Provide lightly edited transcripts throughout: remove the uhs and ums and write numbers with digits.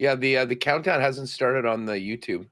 Yeah, the countdown hasn't started on the YouTube.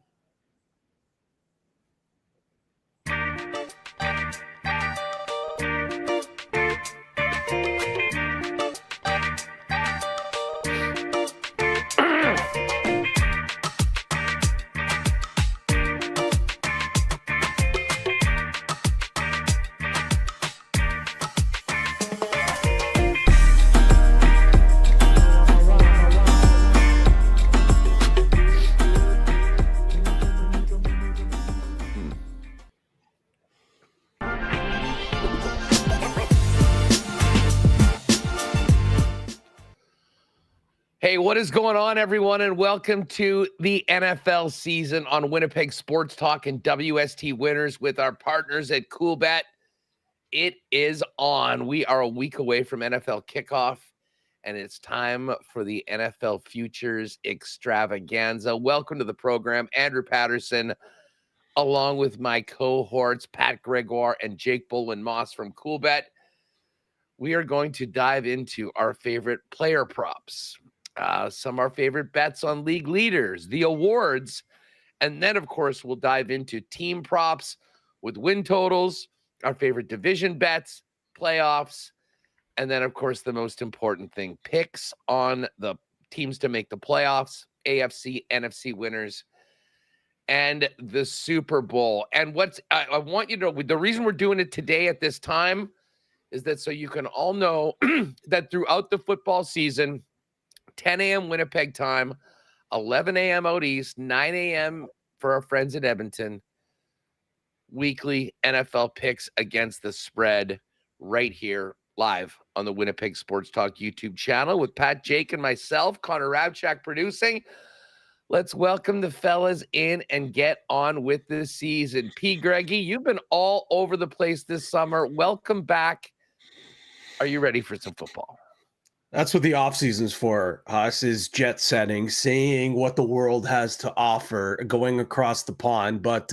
Hey, what is going on, everyone, and welcome to the NFL season on Winnipeg Sports Talk and WST Winners with our partners at Coolbet. It is on. We are a week away from NFL kickoff, and it's time for the NFL Futures Extravaganza. Welcome to the program, Andrew Paterson, along with my cohorts, Pat Gregoire and Jake Bolin Moss from Coolbet. We are going to dive into our favorite player props. Some of our favorite bets on league leaders, the awards, and then, of course, we'll dive into team props with win totals, our favorite division bets, playoffs, and then, of course, the most important thing, picks on the teams to make the playoffs, AFC, NFC winners, and the Super Bowl. And I want you to know, the reason we're doing it today at this time is that so you can all know that throughout the football season, 10 a.m. Winnipeg time, 11 a.m. out east, 9 a.m. for our friends in Edmonton. Weekly NFL picks against the spread right here live on the Winnipeg Sports Talk YouTube channel with Pat, Jake, and myself, Connor Rabchak producing. Let's welcome the fellas in and get on with this season. P. Greggy, you've been all over the place this summer. Welcome back. Are you ready for some football? That's what the off season's for us, is jet setting, seeing what the world has to offer, going across the pond. But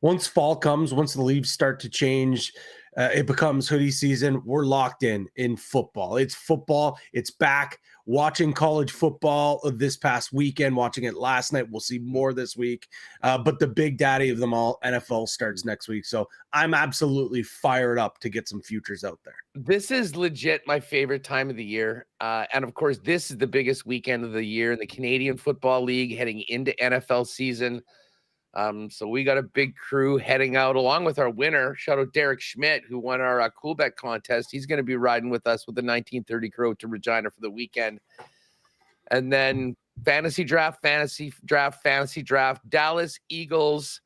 once fall comes, once the leaves start to change, it becomes hoodie season. We're locked in football. It's football. It's back. Watching college football this past weekend, watching it last night. We'll see more this week. But the big daddy of them all, NFL, starts next week. So I'm absolutely fired up to get some futures out there. This is legit my favorite time of the year. And of course, this is the biggest weekend of the year in the Canadian Football League heading into NFL season. So we got a big crew heading out along with our winner. Shout out Derek Schmidt, who won our Coolbet contest. He's going to be riding with us with the 1930 crew to Regina for the weekend. And then fantasy draft, Dallas Eagles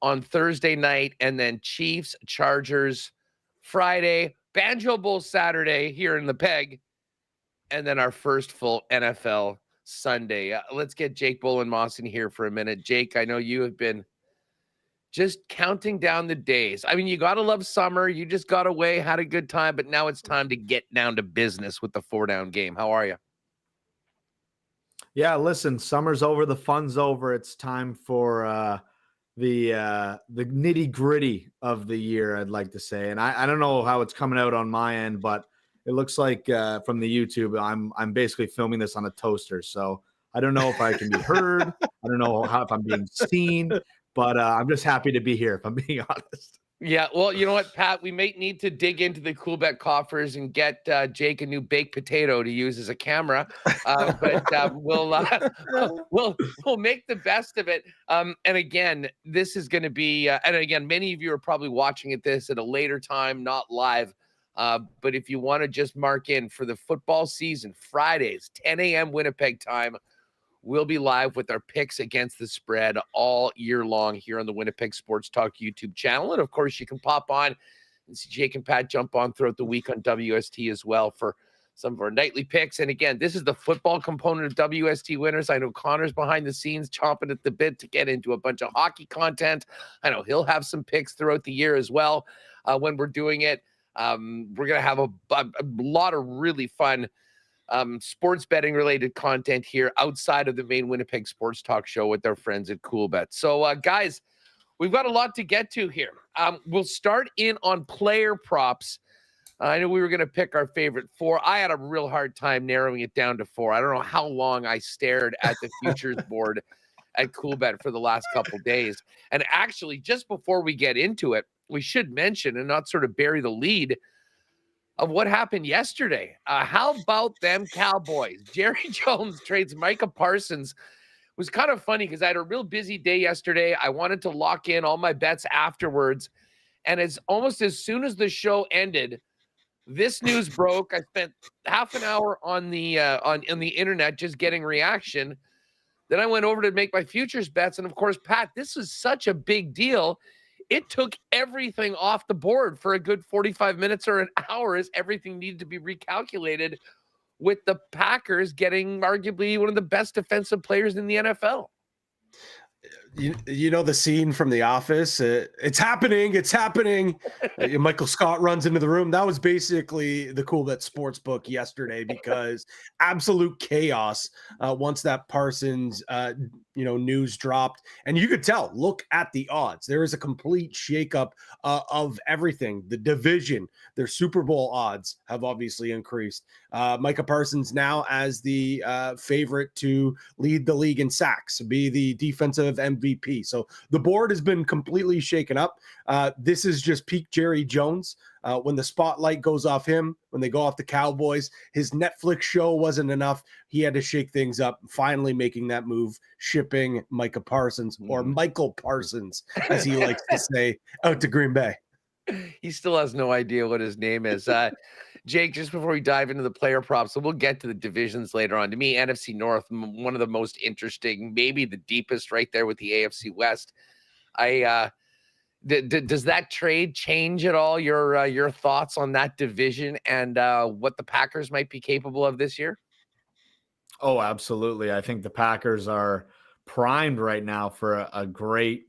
on Thursday night, and then Chiefs, Chargers Friday, Banjo Bowl Saturday here in the Peg, and then our first full NFL Sunday. Let's get Jake Bolin Moss in here for a minute. Jake, I know you have been just counting down the days. I mean, you got to love summer. You just got away, had a good time, but now it's time to get down to business with the 4-down game. How are you? Yeah, listen, summer's over, the fun's over. It's time for the nitty-gritty of the year, I'd like to say. And I don't know how it's coming out on my end, but it looks like from the YouTube, I'm basically filming this on a toaster. So I don't know if I can be heard. I don't know if I'm being seen, but I'm just happy to be here, if I'm being honest. Yeah, well, you know what, Pat? We may need to dig into the Coolbet coffers and get Jake a new baked potato to use as a camera. But we'll make the best of it. And again, this is going to be, and again, many of you are probably watching this at a later time, not live. But if you want to just mark in for the football season, Fridays, 10 a.m. Winnipeg time, we'll be live with our picks against the spread all year long here on the Winnipeg Sports Talk YouTube channel. And of course, you can pop on and see Jake and Pat jump on throughout the week on WST as well for some of our nightly picks. And again, this is the football component of WST Winners. I know Connor's behind the scenes chomping at the bit to get into a bunch of hockey content. I know he'll have some picks throughout the year as well when we're doing it. We're going to have a lot of really fun sports betting related content here outside of the main Winnipeg Sports Talk show with our friends at Coolbet. So guys, we've got a lot to get to here. We'll start in on player props. I knew we were going to pick our favorite 4. I had a real hard time narrowing it down to 4. I don't know how long I stared at the futures board at Coolbet for the last couple days. And actually, just before we get into it, we should mention and not sort of bury the lead of what happened yesterday. How about them Cowboys? Jerry Jones trades Micah Parsons. It was kind of funny because I had a real busy day yesterday. I wanted to lock in all my bets afterwards. And it's almost as soon as the show ended, this news broke. I spent half an hour on the internet just getting reaction. Then I went over to make my futures bets. And of course, Pat, this is such a big deal. It took everything off the board for a good 45 minutes or an hour as everything needed to be recalculated, with the Packers getting arguably one of the best defensive players in the NFL. You know the scene from The Office. It's happening. It's happening. Michael Scott runs into the room. That was basically the Coolbet Sportsbook yesterday, because absolute chaos once that Parsons news dropped, and you could tell. Look at the odds. There is a complete shakeup of everything. The division, their Super Bowl odds have obviously increased. Micah Parsons now as the favorite to lead the league in sacks, be the defensive MVP. So the board has been completely shaken up. This is just peak Jerry Jones. When the spotlight goes off him, when they go off the Cowboys, his Netflix show wasn't enough. He had to shake things up, finally making that move, shipping Micah Parsons, or Michael Parsons, as he likes to say, out to Green Bay. He still has no idea what his name is. Jake, just before we dive into the player props, so we'll get to the divisions later on. To me, NFC North, one of the most interesting, maybe the deepest, right there with the AFC West. Does that trade change at all your thoughts on that division and what the Packers might be capable of this year? Oh, absolutely. I think the Packers are primed right now for a great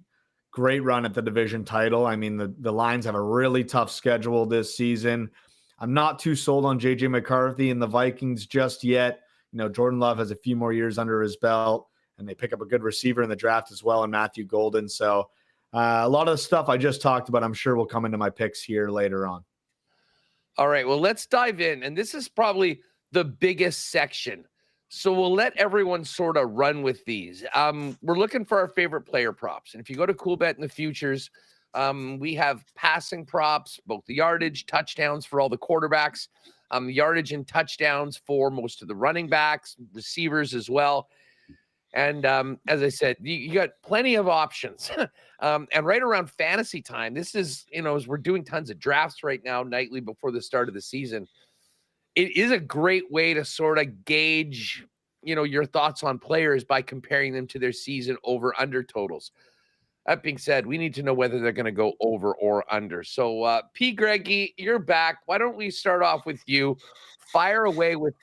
run at the division title. I mean, the Lions have a really tough schedule this season. I'm not too sold on JJ McCarthy and the Vikings just yet. You know, Jordan Love has a few more years under his belt, and they pick up a good receiver in the draft as well, and Matthew Golden. So a lot of the stuff I just talked about, I'm sure will come into my picks here later on. All right, well, let's dive in. And this is probably the biggest section. So we'll let everyone sort of run with these. We're looking for our favorite player props. And if you go to Coolbet in the futures, we have passing props, both the yardage, touchdowns for all the quarterbacks, yardage and touchdowns for most of the running backs, receivers as well. And as I said, you got plenty of options. And right around fantasy time, this is, as we're doing tons of drafts right now nightly before the start of the season, it is a great way to sort of gauge, your thoughts on players by comparing them to their season over under totals. That being said, we need to know whether they're going to go over or under. So, P. Greggy, you're back. Why don't we start off with you? Fire away with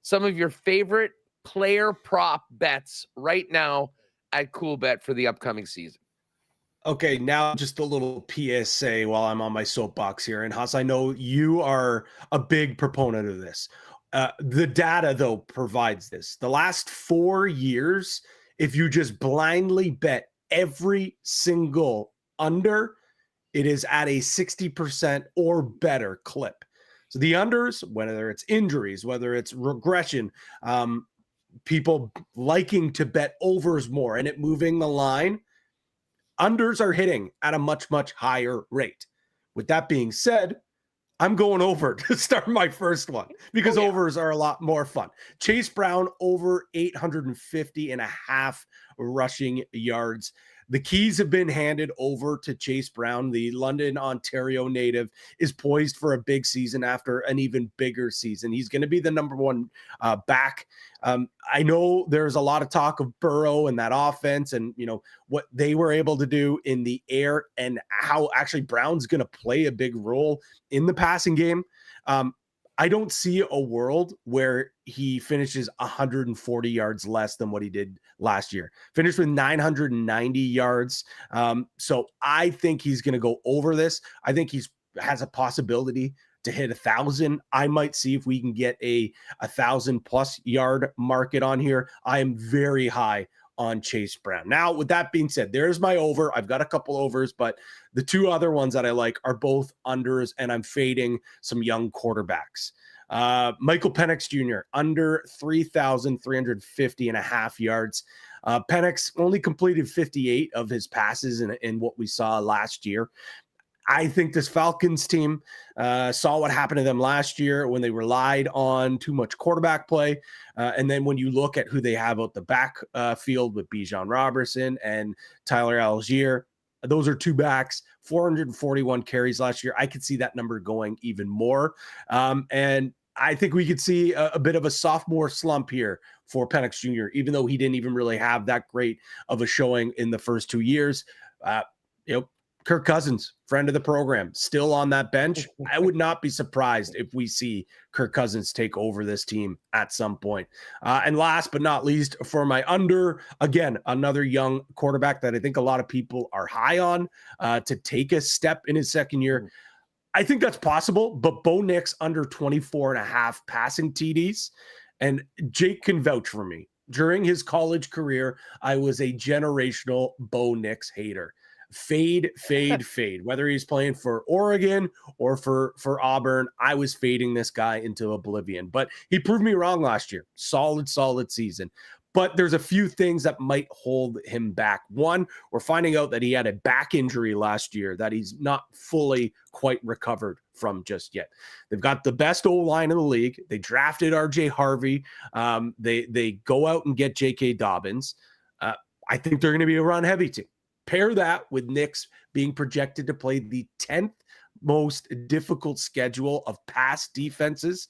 some of your favorite player prop bets right now at Coolbet for the upcoming season. Okay, now just a little PSA while I'm on my soapbox here. And Haas, I know you are a big proponent of this. The data, though, provides this. The last 4 years, if you just blindly bet every single under, it is at a 60% or better clip. So the unders, whether it's injuries, whether it's regression, people liking to bet overs more and it moving the line, unders are hitting at a much, much higher rate. With that being said, I'm going over to start my first one because overs are a lot more fun. Chase Brown over 850.5 rushing yards. The keys have been handed over to Chase Brown. The London, Ontario native is poised for a big season after an even bigger season. He's going to be the number one back. I know there's a lot of talk of Burrow and that offense and, what they were able to do in the air and how actually Brown's going to play a big role in the passing game. I don't see a world where he finishes 140 yards less than what he did last year. Finished with 990 yards. So I think he's going to go over this. I think has a possibility to hit 1,000. I might see if we can get a 1,000+ yard market on here. I am very high on Chase Brown. Now, with that being said, there's my over. I've got a couple overs, but the two other ones that I like are both unders, and I'm fading some young quarterbacks. Michael Penix Jr., under 3,350.5 yards. Penix only completed 58 of his passes in what we saw last year. I think this Falcons team saw what happened to them last year when they relied on too much quarterback play. And then when you look at who they have out the back field with Bijan Robertson and Tyler Algier, those are two backs, 441 carries last year. I could see that number going even more. And I think we could see a bit of a sophomore slump here for Penix Jr., even though he didn't even really have that great of a showing in the first 2 years. Kirk Cousins, friend of the program, still on that bench. I would not be surprised if we see Kirk Cousins take over this team at some point. And last but not least, for my under, again, another young quarterback that I think a lot of people are high on to take a step in his second year. I think that's possible, but Bo Nix under 24.5 passing TDs. And Jake can vouch for me. During his college career, I was a generational Bo Nix hater. Fade. Whether he's playing for Oregon or for Auburn, I was fading this guy into oblivion. But he proved me wrong last year. Solid season. But there's a few things that might hold him back. One, we're finding out that he had a back injury last year that he's not fully quite recovered from just yet. They've got the best O-line in the league. They drafted RJ Harvey. They go out and get J.K. Dobbins. I think they're going to be a run-heavy team. Pair that with Knicks being projected to play the 10th most difficult schedule of past defenses,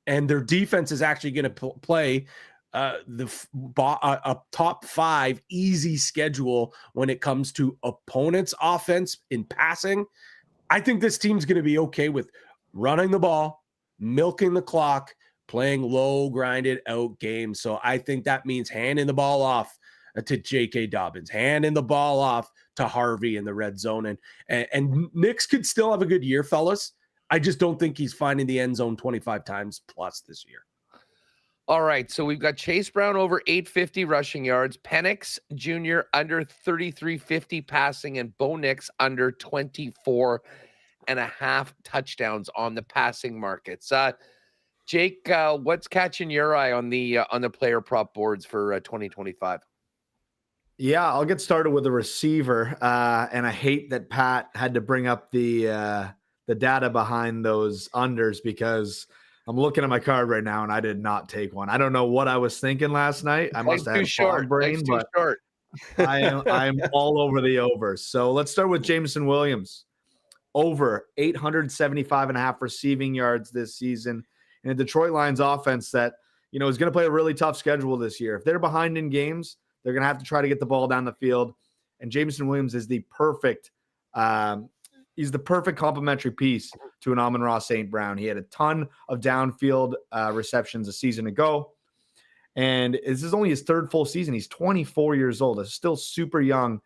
and their defense is actually going to play a top 5 easy schedule when it comes to opponents' offense in passing. I think this team's going to be okay with running the ball, milking the clock, playing low, grinded out games. So I think that means handing the ball off to J.K. Dobbins, handing the ball off to Harvey in the red zone. And Knicks could still have a good year, fellas. I just don't think he's finding the end zone 25 times plus this year. All right, so we've got Chase Brown over 850 rushing yards, Penix Jr. under 3,350 passing, and Bo Nix under 24.5 touchdowns on the passing markets. Jake, what's catching your eye on the player prop boards for 2025? Yeah, I'll get started with the receiver, and I hate that Pat had to bring up the data behind those unders because I'm looking at my card right now and I did not take one. I don't know what I was thinking last night. I must have had a fog brain, but I'm all over the overs. So let's start with Jameson Williams. Over 875.5 receiving yards this season in a Detroit Lions offense that, is going to play a really tough schedule this year. If they're behind in games, they're going to have to try to get the ball down the field. And Jameson Williams is the perfect complementary piece to an Amon-Ra St. Brown. He had a ton of downfield receptions a season ago. And this is only his third full season. He's 24 years old. He's still super young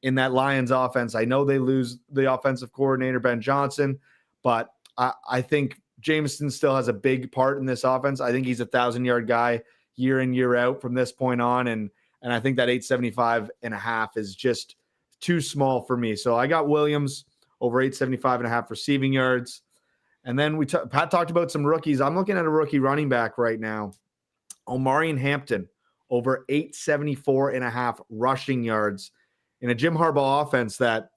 in that Lions offense. I know they lose the offensive coordinator, Ben Johnson, but I think Jameson still has a big part in this offense. I think he's a 1,000-yard guy year in, year out from this point on. And I think that 875.5 is just too small for me. So I got Williams over 875.5 receiving yards. And then Pat talked about some rookies. I'm looking at a rookie running back right now, Omarion Hampton, over 874.5 rushing yards in a Jim Harbaugh offense that,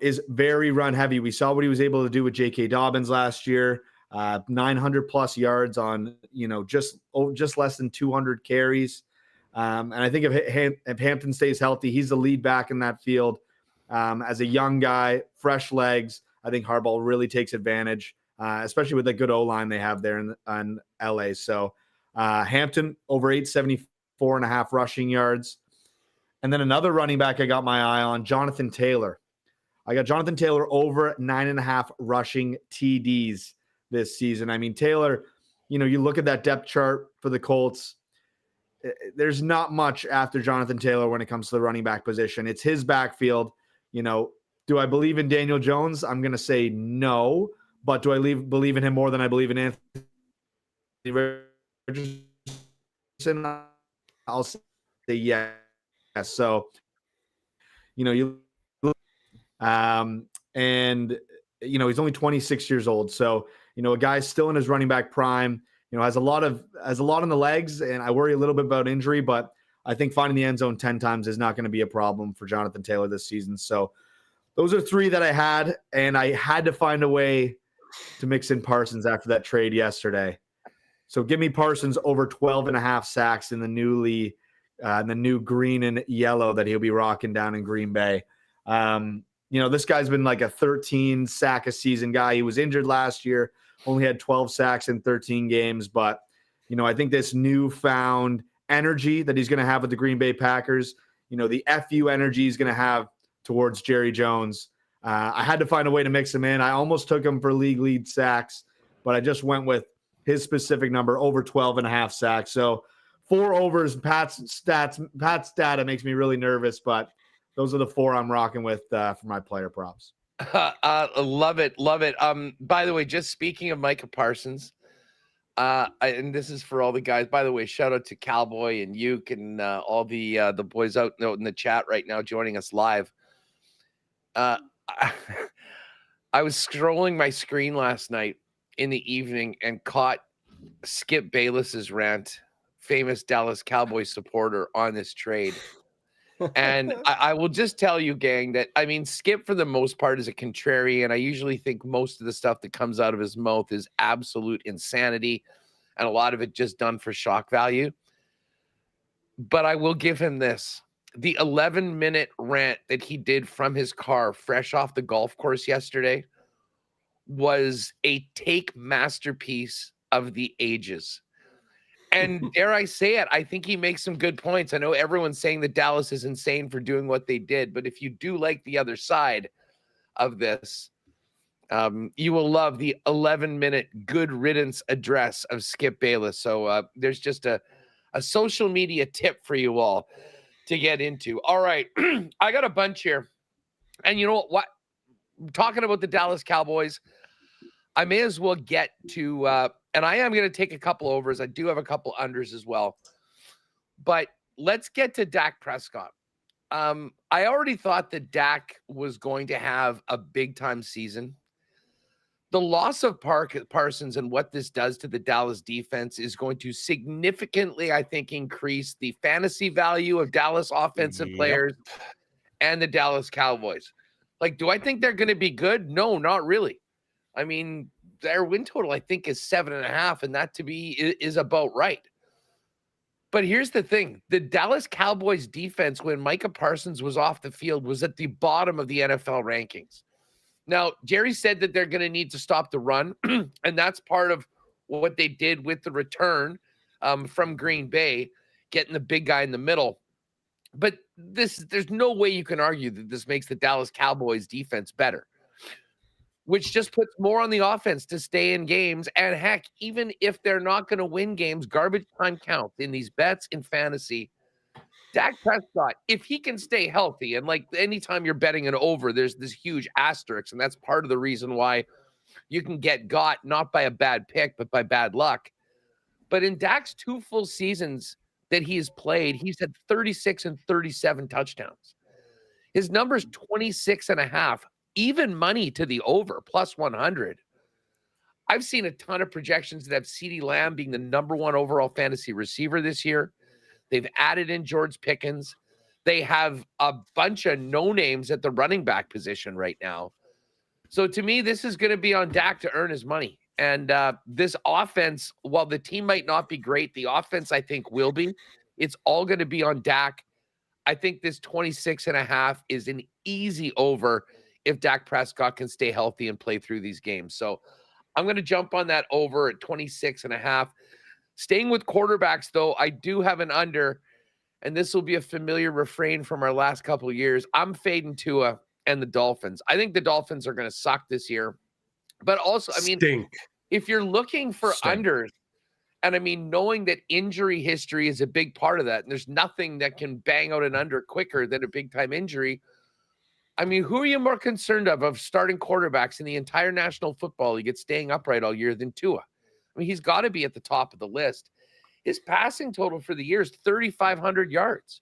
is very run heavy. We saw what he was able to do with J.K. Dobbins last year, 900 plus yards on, just less than 200 carries. And I think if Hampton stays healthy, he's the lead back in that field. As a young guy, fresh legs, I think Harbaugh really takes advantage, especially with the good O-line they have there in LA. So Hampton over 874.5 rushing yards. And then another running back I got my eye on, Jonathan Taylor. I got Jonathan Taylor over 9.5 rushing TDs this season. I mean, Taylor, you look at that depth chart for the Colts, there's not much after Jonathan Taylor when it comes to the running back position. It's his backfield. Do I believe in Daniel Jones? I'm going to say no, but do I believe in him more than I believe in Anthony Richardson? I'll say say yes. So, you and he's only 26 years old. So, a guy's still in his running back prime, has a lot on the legs, and I worry a little bit about injury, but I think finding the end zone 10 times is not going to be a problem for Jonathan Taylor this season. So those are three that I had, and I had to find a way to mix in Parsons after that trade yesterday. So give me Parsons over 12.5 sacks in the new green and yellow that he'll be rocking down in Green Bay. This guy's been like a 13 sack a season guy. He was injured last year, only had 12 sacks in 13 games. But, I think this newfound energy that he's going to have with the Green Bay Packers, the FU energy he's going to have towards Jerry Jones. I had to find a way to mix him in. I almost took him for league lead sacks, but I just went with his specific number, over 12.5 sacks. So 4 overs. Pat's data makes me really nervous, but those are the 4 I'm rocking with for my player props. Love it. By the way, just speaking of Micah Parsons, and this is for all the guys. By the way, shout out to Cowboy and Uke and all the boys out in the chat right now joining us live. I was scrolling my screen last night in the evening and caught Skip Bayless's rant, famous Dallas Cowboys supporter, on this trade. And I will just tell you, gang, that Skip for the most part is a contrarian. I usually think most of the stuff that comes out of his mouth is absolute insanity, and a lot of it just done for shock value. But I will give him this. The 11-minute rant that he did from his car fresh off the golf course yesterday was a take masterpiece of the ages. And dare I say it, I think he makes some good points. I know everyone's saying that Dallas is insane for doing what they did, but if you do like the other side of this, you will love the 11-minute good riddance address of Skip Bayless. So there's just a social media tip for you all to get into. All right, I got a bunch here. And you know what? Talking about the Dallas Cowboys, I may as well get to and I am going to take a couple overs. I do have a couple unders as well. But let's get to Dak Prescott. I already thought that Dak was going to have a big-time season. The loss of Parsons and what this does to the Dallas defense is going to significantly, I think, increase the fantasy value of Dallas offensive players and the Dallas Cowboys. Like, do I think they're going to be good? No, not really. Their win total, I think, is 7.5, and that to me is about right. But here's the thing. The Dallas Cowboys defense, when Micah Parsons was off the field, was at the bottom of the NFL rankings. Now, Jerry said that they're going to need to stop the run, and that's part of what they did with the return from Green Bay, getting the big guy in the middle. But there's no way you can argue that this makes the Dallas Cowboys defense better, which just puts more on the offense to stay in games. And heck, even if they're not going to win games, garbage time counts in these bets in fantasy. Dak Prescott, if he can stay healthy, and like anytime you're betting an over, there's this huge asterisk, and that's part of the reason why you can get got not by a bad pick, but by bad luck. But in Dak's 2 full seasons that he's played, he's had 36 and 37 touchdowns. His number's 26.5. Even money to the over, plus 100. I've seen a ton of projections that have CeeDee Lamb being the number 1 overall fantasy receiver this year. They've added in George Pickens. They have a bunch of no-names at the running back position right now. So to me, this is going to be on Dak to earn his money. And this offense, while the team might not be great, the offense, I think, will be. It's all going to be on Dak. I think this 26.5 is an easy over if Dak Prescott can stay healthy and play through these games. So I'm going to jump on that over at 26.5. Staying with quarterbacks, though, I do have an under, and this will be a familiar refrain from our last couple of years. I'm fading Tua and the Dolphins. I think the Dolphins are going to suck this year. But also, if you're looking for unders, and knowing that injury history is a big part of that, and there's nothing that can bang out an under quicker than a big-time injury, who are you more concerned of starting quarterbacks in the entire National Football League staying upright all year than Tua? He's got to be at the top of the list. His passing total for the year is 3,500 yards.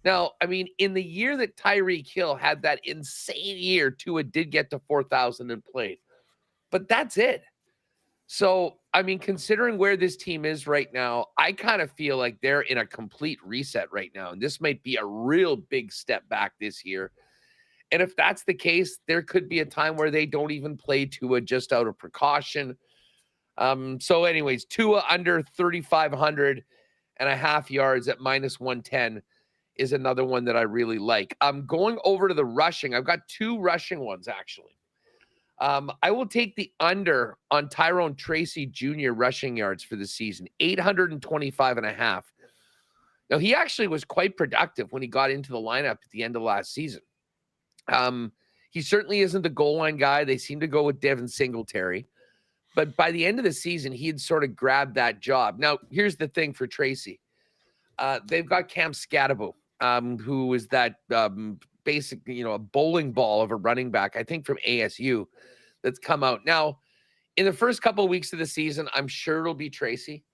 Now, I mean, in the year that Tyreek Hill had that insane year, Tua did get to 4,000 and played. But that's it. So, I mean, considering where this team is right now, I kind of feel like they're in a complete reset right now. And this might be a real big step back this year. And if that's the case, there could be a time where they don't even play Tua just out of precaution. So anyways, Tua under 3,500 and a half yards at -110 is another one that I really like. I'm going over to the rushing. I've got 2 rushing ones, actually. I will take the under on Tyrone Tracy Jr. rushing yards for the season, 825 and a half. Now, he actually was quite productive when he got into the lineup at the end of last season. He certainly isn't the goal line guy. They seem to go with Devin Singletary. But by the end of the season, he had sort of grabbed that job. Now, here's the thing for Tracy. They've got Cam Scatterbo, who is that basically, a bowling ball of a running back, I think from ASU, that's come out. Now, in the first couple of weeks of the season, I'm sure it'll be Tracy.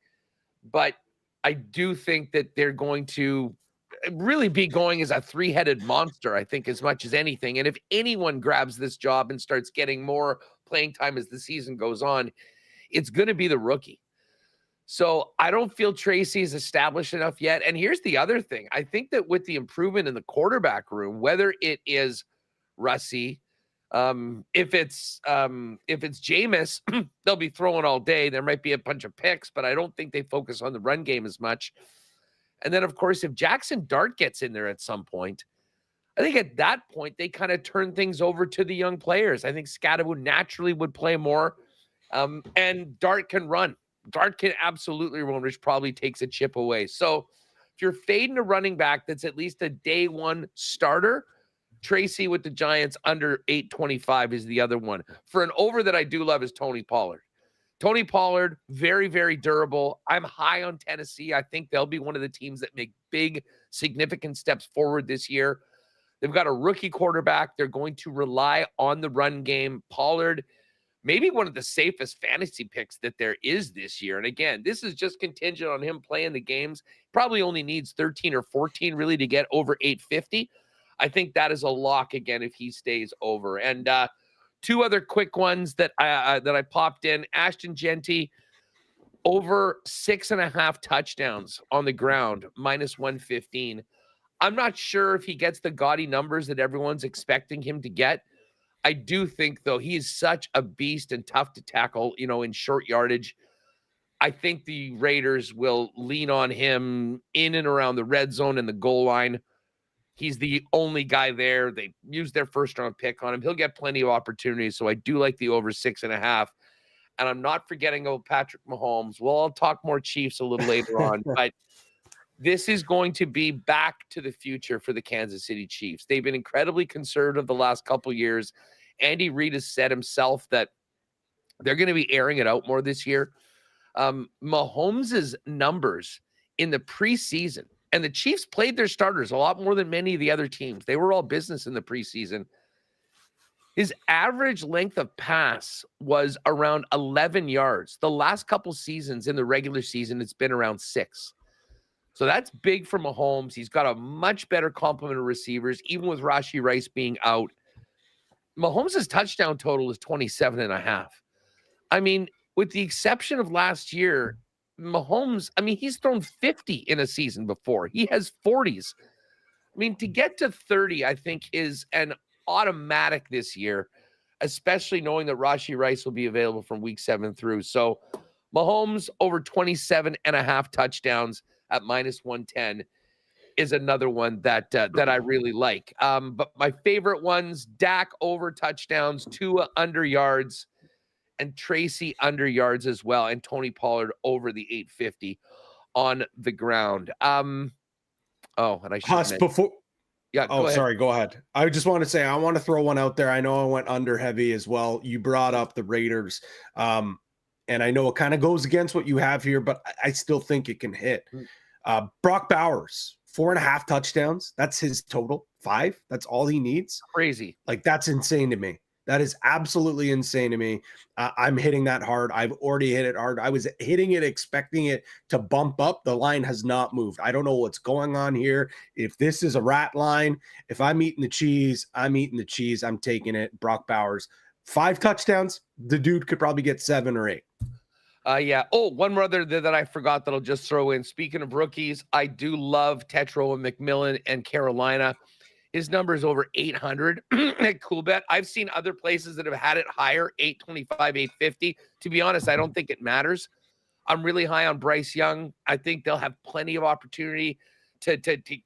But I do think that they're going to really be going as a 3-headed monster, I think, as much as anything. And if anyone grabs this job and starts getting more playing time as the season goes on, it's going to be the rookie. So I don't feel Tracy is established enough yet. And here's the other thing. I think that with the improvement in the quarterback room, whether it is Russie, if it's Jameis, they'll be throwing all day. There might be a bunch of picks, but I don't think they focus on the run game as much. And then, of course, if Jackson Dart gets in there at some point, I think at that point, they kind of turn things over to the young players. I think Scatterbo naturally would play more, and Dart can run. Dart can absolutely run, which probably takes a chip away. So if you're fading a running back that's at least a day one starter, Tracy with the Giants under 825 is the other one. For an over that I do love is Tony Pollard. Tony Pollard, very, very durable. I'm high on Tennessee. I think they'll be one of the teams that make big, significant steps forward this year. They've got a rookie quarterback. They're going to rely on the run game. Pollard, maybe one of the safest fantasy picks that there is this year. And again, this is just contingent on him playing the games. Probably only needs 13 or 14 really to get over 850. I think that is a lock again if he stays over. And 2 other quick ones that I popped in. Ashton Genty, over 6.5 touchdowns on the ground, -115. I'm not sure if he gets the gaudy numbers that everyone's expecting him to get. I do think, though, he is such a beast and tough to tackle, in short yardage. I think the Raiders will lean on him in and around the red zone and the goal line. He's the only guy there. They used their first-round pick on him. He'll get plenty of opportunities, so I do like the over 6.5. And I'm not forgetting about Patrick Mahomes. Well, I'll talk more Chiefs a little later on, but this is going to be back to the future for the Kansas City Chiefs. They've been incredibly conservative the last couple years. Andy Reid has said himself that they're going to be airing it out more this year. Mahomes' numbers in the preseason, and the Chiefs played their starters a lot more than many of the other teams. They were all business in the preseason. His average length of pass was around 11 yards. The last couple seasons in the regular season, it's been around 6. So that's big for Mahomes. He's got a much better complement of receivers, even with Rashee Rice being out. Mahomes' touchdown total is 27.5. I mean, with the exception of last year, Mahomes, he's thrown 50 in a season before. He has 40s. To get to 30, I think, is an automatic this year, especially knowing that Rashee Rice will be available from week 7 through. So Mahomes over 27.5 touchdowns at -110 is another one that I really like. But my favorite ones, Dak over touchdowns, Tua under yards, and Tracy under yards as well, and Tony Pollard over the 850 on the ground. And I should before. Yeah. Oh, sorry. Go ahead. I just want to say I want to throw one out there. I know I went under heavy as well. You brought up the Raiders, and I know it kind of goes against what you have here, but I still think it can hit. Brock Bowers, 4.5 touchdowns. That's his total. 5. That's all he needs. Crazy. Like, that's insane to me. That is absolutely insane to me. I'm hitting that hard. I've already hit it hard. I was hitting it, expecting it to bump up. The line has not moved. I don't know what's going on here. If this is a rat line, if I'm eating the cheese, I'm eating the cheese. I'm taking it. Brock Bowers, 5 touchdowns. The dude could probably get 7 or 8. Yeah. Oh, one more other that I forgot that I'll just throw in. Speaking of rookies, I do love Tetro and McMillan and Carolina. His number is over 800 at Coolbet. I've seen other places that have had it higher, 825, 850. To be honest, I don't think it matters. I'm really high on Bryce Young. I think they'll have plenty of opportunity to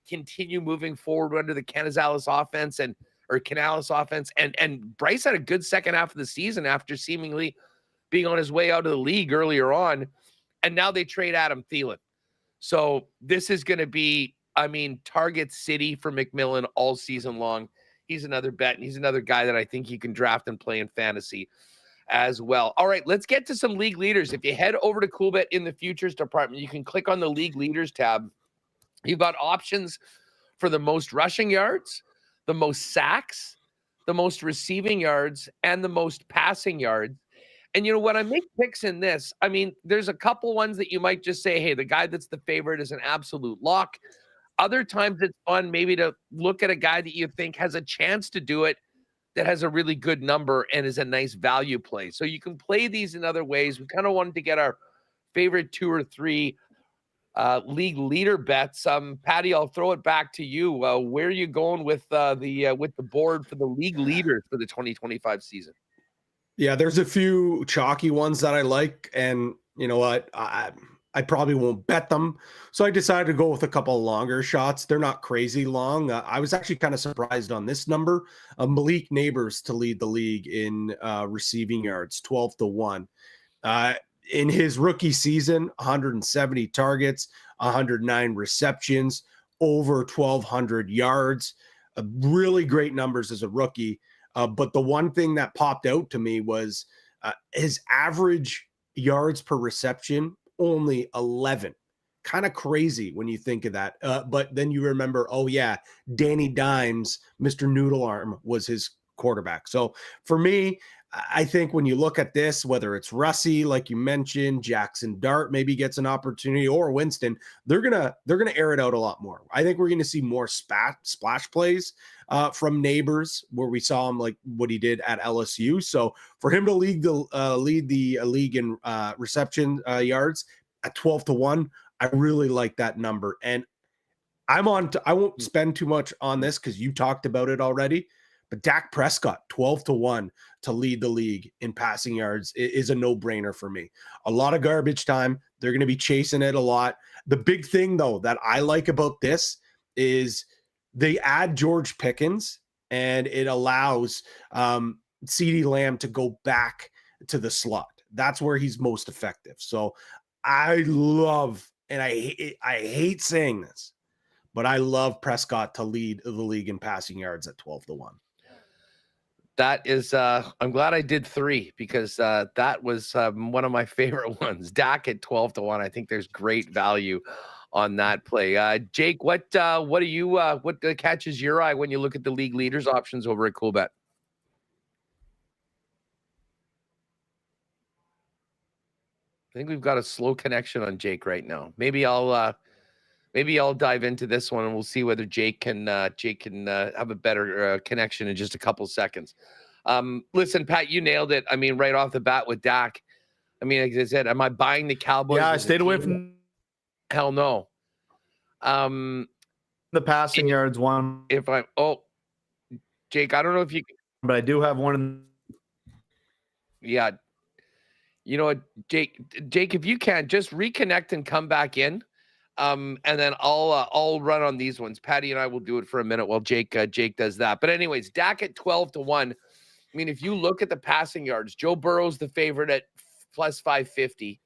continue moving forward under the Canales offense and Bryce had a good second half of the season after seemingly being on his way out of the league earlier on. And now they trade Adam Thielen. So this is going to be, target city for McMillan all season long. He's another bet, and he's another guy that I think you can draft and play in fantasy as well. All right, let's get to some league leaders. If you head over to Coolbet in the futures department, you can click on the league leaders tab. You've got options for the most rushing yards, the most sacks, the most receiving yards, and the most passing yards. And, when I make picks in this, there's a couple ones that you might just say, hey, the guy that's the favorite is an absolute lock. Other times it's fun maybe to look at a guy that you think has a chance to do it that has a really good number and is a nice value play. So you can play these in other ways. We kind of wanted to get our favorite 2 or 3 league leader bets. Patty, I'll throw it back to you. Where are you going with the board for the league leaders for the 2025 season? Yeah, there's a few chalky ones that I like, and you know what? I probably won't bet them. So I decided to go with a couple of longer shots. They're not crazy long. I was actually kind of surprised on this number. Malik Neighbors to lead the league in receiving yards, 12-1. In his rookie season, 170 targets, 109 receptions, over 1,200 yards. Really great numbers as a rookie. But the one thing that popped out to me was his average yards per reception, only 11. Kind of crazy when you think of that. But then you remember, oh yeah, Danny Dimes, Mr. Noodle Arm was his quarterback. So for me, I think when you look at this, whether it's Russie, like you mentioned, Jackson Dart maybe gets an opportunity, or Winston, they're gonna air it out a lot more. I think we're gonna see more splash plays from Neighbors, where we saw him like what he did at LSU. So for him to lead the league in reception yards at 12-1, I really like that number. And I won't spend too much on this because you talked about it already. But Dak Prescott, 12-1 to lead the league in passing yards is a no-brainer for me. A lot of garbage time. They're going to be chasing it a lot. The big thing, though, that I like about this is they add George Pickens, and it allows CeeDee Lamb to go back to the slot. That's where he's most effective. So I love, and I hate saying this, but I love Prescott to lead the league in passing yards at 12-1. That is, I'm glad I did 3 because that was one of my favorite ones. Dak at 12-1. I think there's great value on that play. Jake, what catches your eye when you look at the league leaders options over at Coolbet? I think we've got a slow connection on Jake right now. Maybe I'll dive into this one and we'll see whether Jake can have a better connection in just a couple seconds. Listen, Pat, you nailed it. Right off the bat with Dak. Like I said, am I buying the Cowboys? Yeah, I stayed away from. Hell no. The passing yards one. Jake, I don't know if you can, but I do have one. Yeah. You know what, Jake, if you can just reconnect and come back in. And then I'll run on these ones. Patty and I will do it for a minute while Jake does that. But anyways, Dak at 12-1. If you look at the passing yards, Joe Burrow's the favorite at plus 550.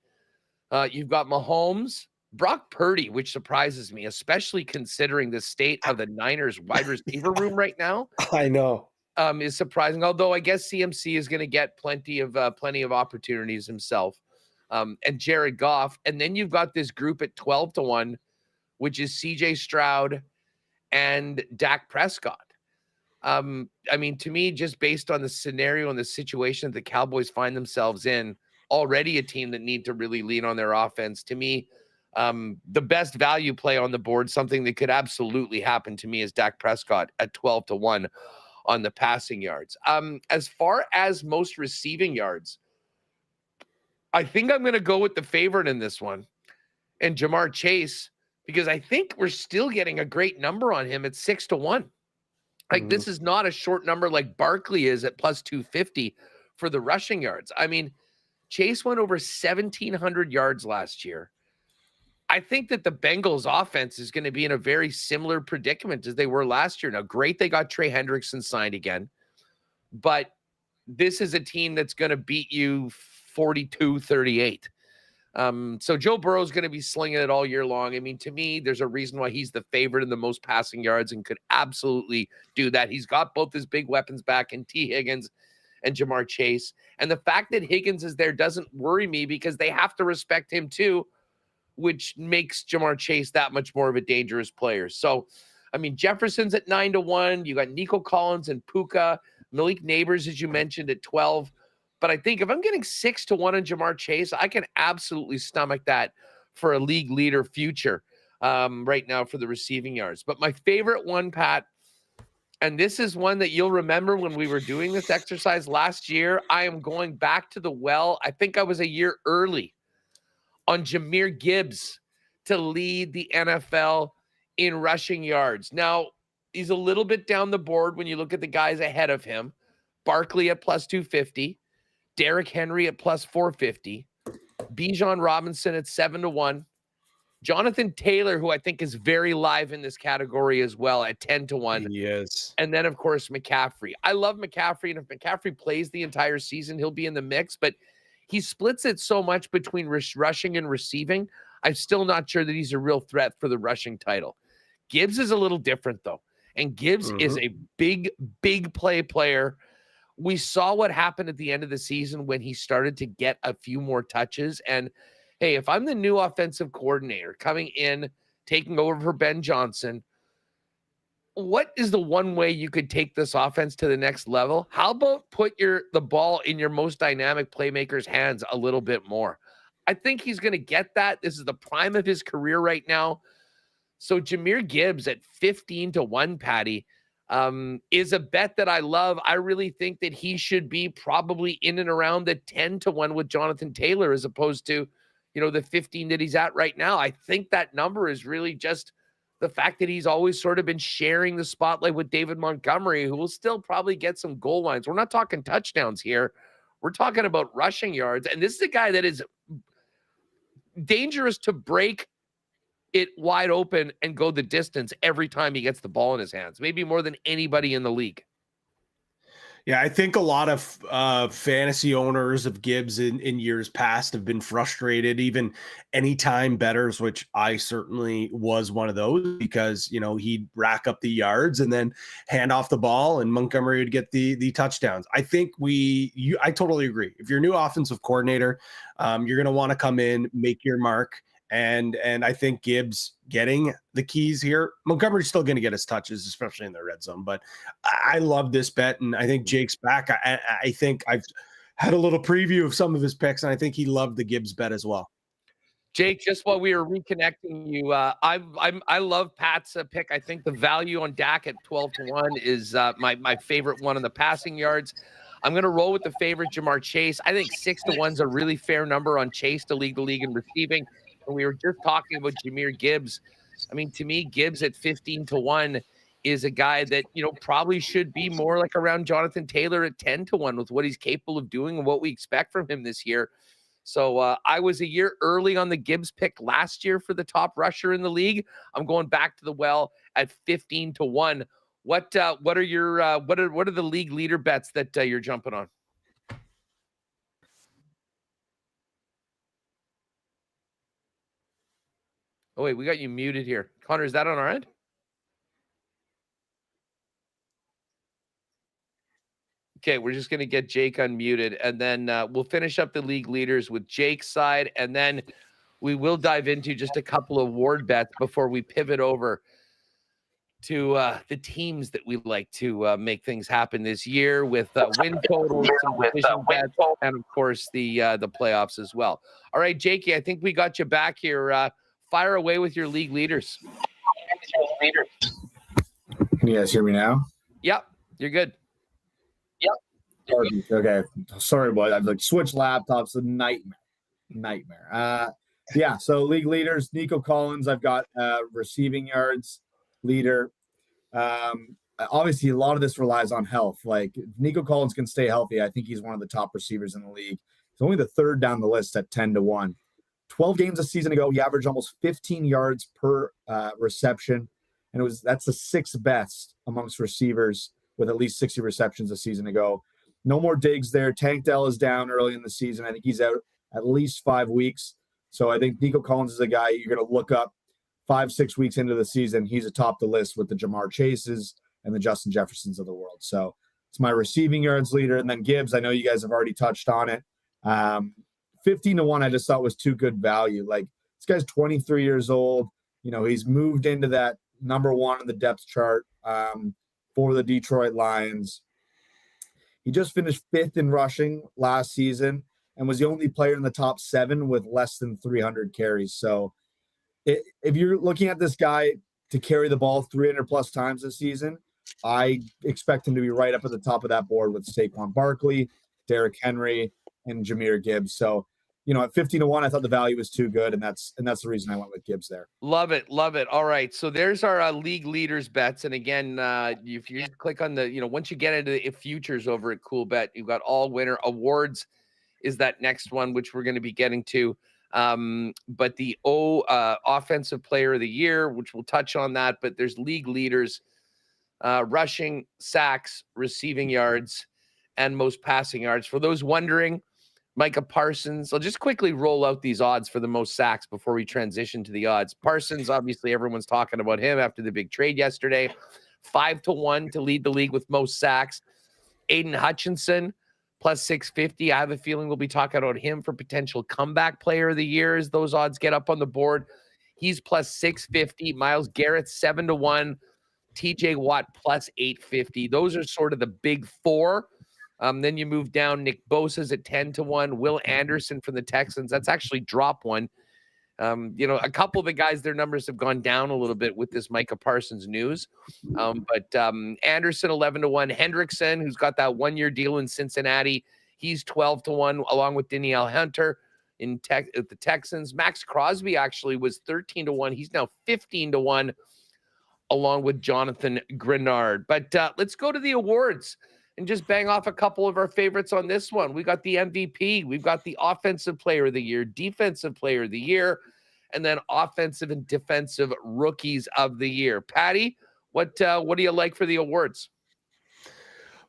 You've got Mahomes, Brock Purdy, which surprises me, especially considering the state of the Niners wide receiver room right now. I know. Is surprising. Although I guess CMC is going to get plenty of opportunities himself. And Jared Goff. And then you've got this group at 12-1, which is CJ Stroud and Dak Prescott. I mean, to me, just based on the scenario and the situation that the Cowboys find themselves in, already a team that need to really lean on their offense. To me, the best value play on the board, something that could absolutely happen to me, is Dak Prescott at 12-1 on the passing yards. As far as most receiving yards, I think I'm going to go with the favorite in this one, and Jamar Chase, because I think we're still getting a great number on him at 6-1. Like, this is not a short number like Barkley is at plus 250 for the rushing yards. I mean, Chase went over 1,700 yards last year. I think that the Bengals offense is going to be in a very similar predicament as they were last year. Now, great, they got Trey Hendrickson signed again, but this is a team that's going to beat you 42-38. So Joe Burrow is going to be slinging it all year long. I mean, to me, there's a reason why he's the favorite in the most passing yards and could absolutely do that. He's got both his big weapons back in T. Higgins and Jamar Chase. And the fact that Higgins is there doesn't worry me because they have to respect him too, which makes Jamar Chase that much more of a dangerous player. So, I mean, Jefferson's at 9-1. You got Nico Collins and Puka. Malik Neighbors, as you mentioned, at 12. But I think if I'm getting 6-1 on Jamar Chase, I can absolutely stomach that for a league leader future right now for the receiving yards. But my favorite one, Pat, and this is one that you'll remember when we were doing this exercise last year, I am going back to the well. I think I was a year early on Jahmyr Gibbs to lead the NFL in rushing yards. Now, he's a little bit down the board when you look at the guys ahead of him. Barkley at plus 250. Derrick Henry at plus 450, Bijan Robinson at 7-1, Jonathan Taylor, who I think is very live in this category as well, at 10-1. Yes. And then, of course, McCaffrey. I love McCaffrey, and if McCaffrey plays the entire season, he'll be in the mix, but he splits it so much between rushing and receiving. I'm still not sure that he's a real threat for the rushing title. Gibbs is a little different, though, and Gibbs is a big player. We saw what happened at the end of the season when he started to get a few more touches. And hey, if I'm the new offensive coordinator coming in, taking over for Ben Johnson, what is the one way you could take this offense to the next level? How about put the ball in your most dynamic playmaker's hands a little bit more? I think he's going to get that. This is the prime of his career right now. So Jahmyr Gibbs at 15-1, Patty, is a bet that I love. I really think that he should be probably in and around the 10-1 with Jonathan Taylor as opposed to, the 15 that he's at right now. I think that number is really just the fact that he's always sort of been sharing the spotlight with David Montgomery, who will still probably get some goal lines. We're not talking touchdowns here. We're talking about rushing yards. And this is a guy that is dangerous to break it wide open and go the distance every time he gets the ball in his hands, maybe more than anybody in the league. Yeah, I think a lot of fantasy owners of Gibbs in years past have been frustrated, even anytime bettors, which I certainly was one of those, because, he'd rack up the yards and then hand off the ball and Montgomery would get the touchdowns. I think I totally agree. If you're a new offensive coordinator, you're going to want to come in, make your mark. And I think Gibbs getting the keys here. Montgomery's still going to get his touches, especially in the red zone. But I love this bet, and I think Jake's back. I think I've had a little preview of some of his picks, and I think he loved the Gibbs bet as well. Jake, just while we were reconnecting you, I love Pat's pick. I think the value on Dak at 12-1 is my favorite one in the passing yards. I'm going to roll with the favorite, Jamar Chase. I think 6-1 is a really fair number on Chase to lead the league in receiving. And we were just talking about Jahmyr Gibbs. I mean, to me, Gibbs at 15-1 is a guy that, probably should be more like around Jonathan Taylor at 10-1 with what he's capable of doing and what we expect from him this year. So I was a year early on the Gibbs pick last year for the top rusher in the league. I'm going back to the well at 15-1. What are the league leader bets that you're jumping on? Oh, wait, we got you muted here. Connor, is that on our end? Okay, we're just going to get Jake unmuted, and then we'll finish up the league leaders with Jake's side, and then we will dive into just a couple of ward bets before we pivot over to the teams that we like to make things happen this year with win totals, some division bets, and of course the playoffs as well. All right, Jakey, I think we got you back here. Fire away with your league leaders. Can you guys hear me now? Yep, you're good. Okay. Sorry, boy. I've like switched laptops. A nightmare. Yeah. So league leaders, Nico Collins. I've got receiving yards leader. Obviously, a lot of this relies on health. Like if Nico Collins can stay healthy, I think he's one of the top receivers in the league. He's only the third down the list at 10-1. 12 games a season ago, he averaged almost 15 yards per reception, and that's the sixth best amongst receivers with at least 60 receptions a season ago. No more Diggs there. Tank Dell is down early in the season. I think he's out at least 5 weeks. So I think Nico Collins is a guy you're going to look up 5-6 weeks into the season. He's atop the list with the Jamar Chases and the Justin Jeffersons of the world. So it's my receiving yards leader. And then Gibbs, I know you guys have already touched on it. 15-1, I just thought was too good value. Like this guy's 23 years old. You know, he's moved into that number one in the depth chart for the Detroit Lions. He just finished 5th in rushing last season and was the only player in the top 7 with less than 300 carries. So if you're looking at this guy to carry the ball 300 plus times this season, I expect him to be right up at the top of that board with Saquon Barkley, Derrick Henry, and Jahmyr Gibbs. So, you know, at 15-1, I thought the value was too good, and that's the reason I went with Gibbs there. Love it. All right, so there's our league leaders bets, and again, if you click on the, once you get into the futures over at Coolbet, you've got all winner awards is that next one, which we're going to be getting to. But the offensive player of the year, which we'll touch on that, but there's league leaders, rushing, sacks, receiving yards, and most passing yards. For those wondering, Micah Parsons, I'll just quickly roll out these odds for the most sacks before we transition to the odds. Parsons, obviously everyone's talking about him after the big trade yesterday. 5-1 to lead the league with most sacks. Aiden Hutchinson, plus 650. I have a feeling we'll be talking about him for potential comeback player of the year as those odds get up on the board. He's plus 650. Myles Garrett, 7-1. TJ Watt, plus 850. Those are sort of the big four. Then you move down. Nick Bosa's at 10-1. Will Anderson from the Texans. That's actually drop one. A couple of the guys, their numbers have gone down a little bit with this Micah Parsons news. But Anderson, 11-1. Hendrickson, who's got that 1-year deal in Cincinnati, he's 12-1, along with Danielle Hunter at the Texans. Max Crosby actually was 13-1. He's now 15-1, along with Jonathan Grenard. But let's go to the awards and just bang off a couple of our favorites on this one. We got the MVP. We've got the offensive player of the year, defensive player of the year, and then offensive and defensive rookies of the year. Patty, what do you like for the awards?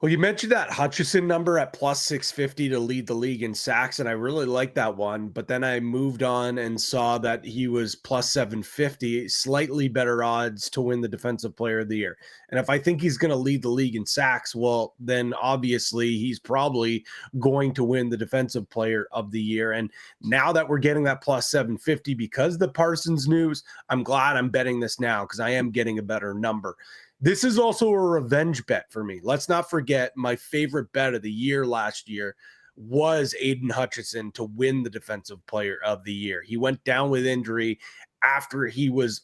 Well, you mentioned that Hutchinson number at plus 650 to lead the league in sacks, and I really like that one. But then I moved on and saw that he was plus 750, slightly better odds to win the defensive player of the year. And if I think he's going to lead the league in sacks, well, then obviously he's probably going to win the defensive player of the year. And now that we're getting that plus 750 because the Parsons news, I'm glad I'm betting this now because I am getting a better number. This is also a revenge bet for me. Let's not forget my favorite bet of the year last year was Aiden Hutchinson to win the defensive player of the year. He went down with injury after he was,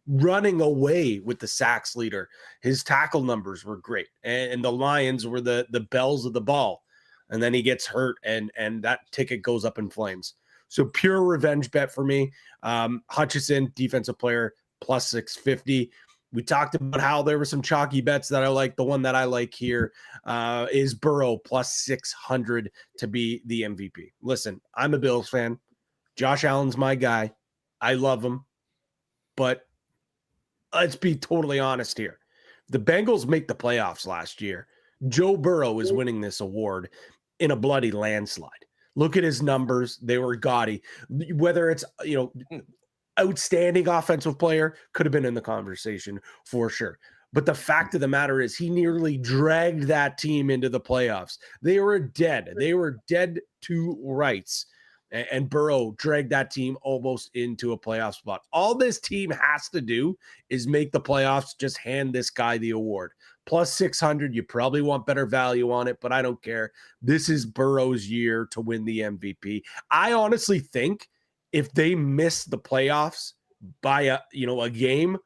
running away with the sacks leader. His tackle numbers were great, and the Lions were the bells of the ball. And then he gets hurt, and that ticket goes up in flames. So pure revenge bet for me. Hutchinson, defensive player, plus 650. We talked about how there were some chalky bets that I like. The one that I like here is Burrow plus 600 to be the MVP. Listen, I'm a Bills fan. Josh Allen's my guy. I love him. But let's be totally honest here. The Bengals make the playoffs last year. Joe Burrow is winning this award in a bloody landslide. Look at his numbers. They were gaudy. Whether it's, outstanding offensive player, could have been in the conversation for sure. But the fact of the matter is he nearly dragged that team into the playoffs. They were dead. They were dead to rights. And Burrow dragged that team almost into a playoff spot. All this team has to do is make the playoffs, just hand this guy the award. Plus 600, you probably want better value on it, but I don't care. This is Burrow's year to win the MVP. I honestly think if they miss the playoffs by a game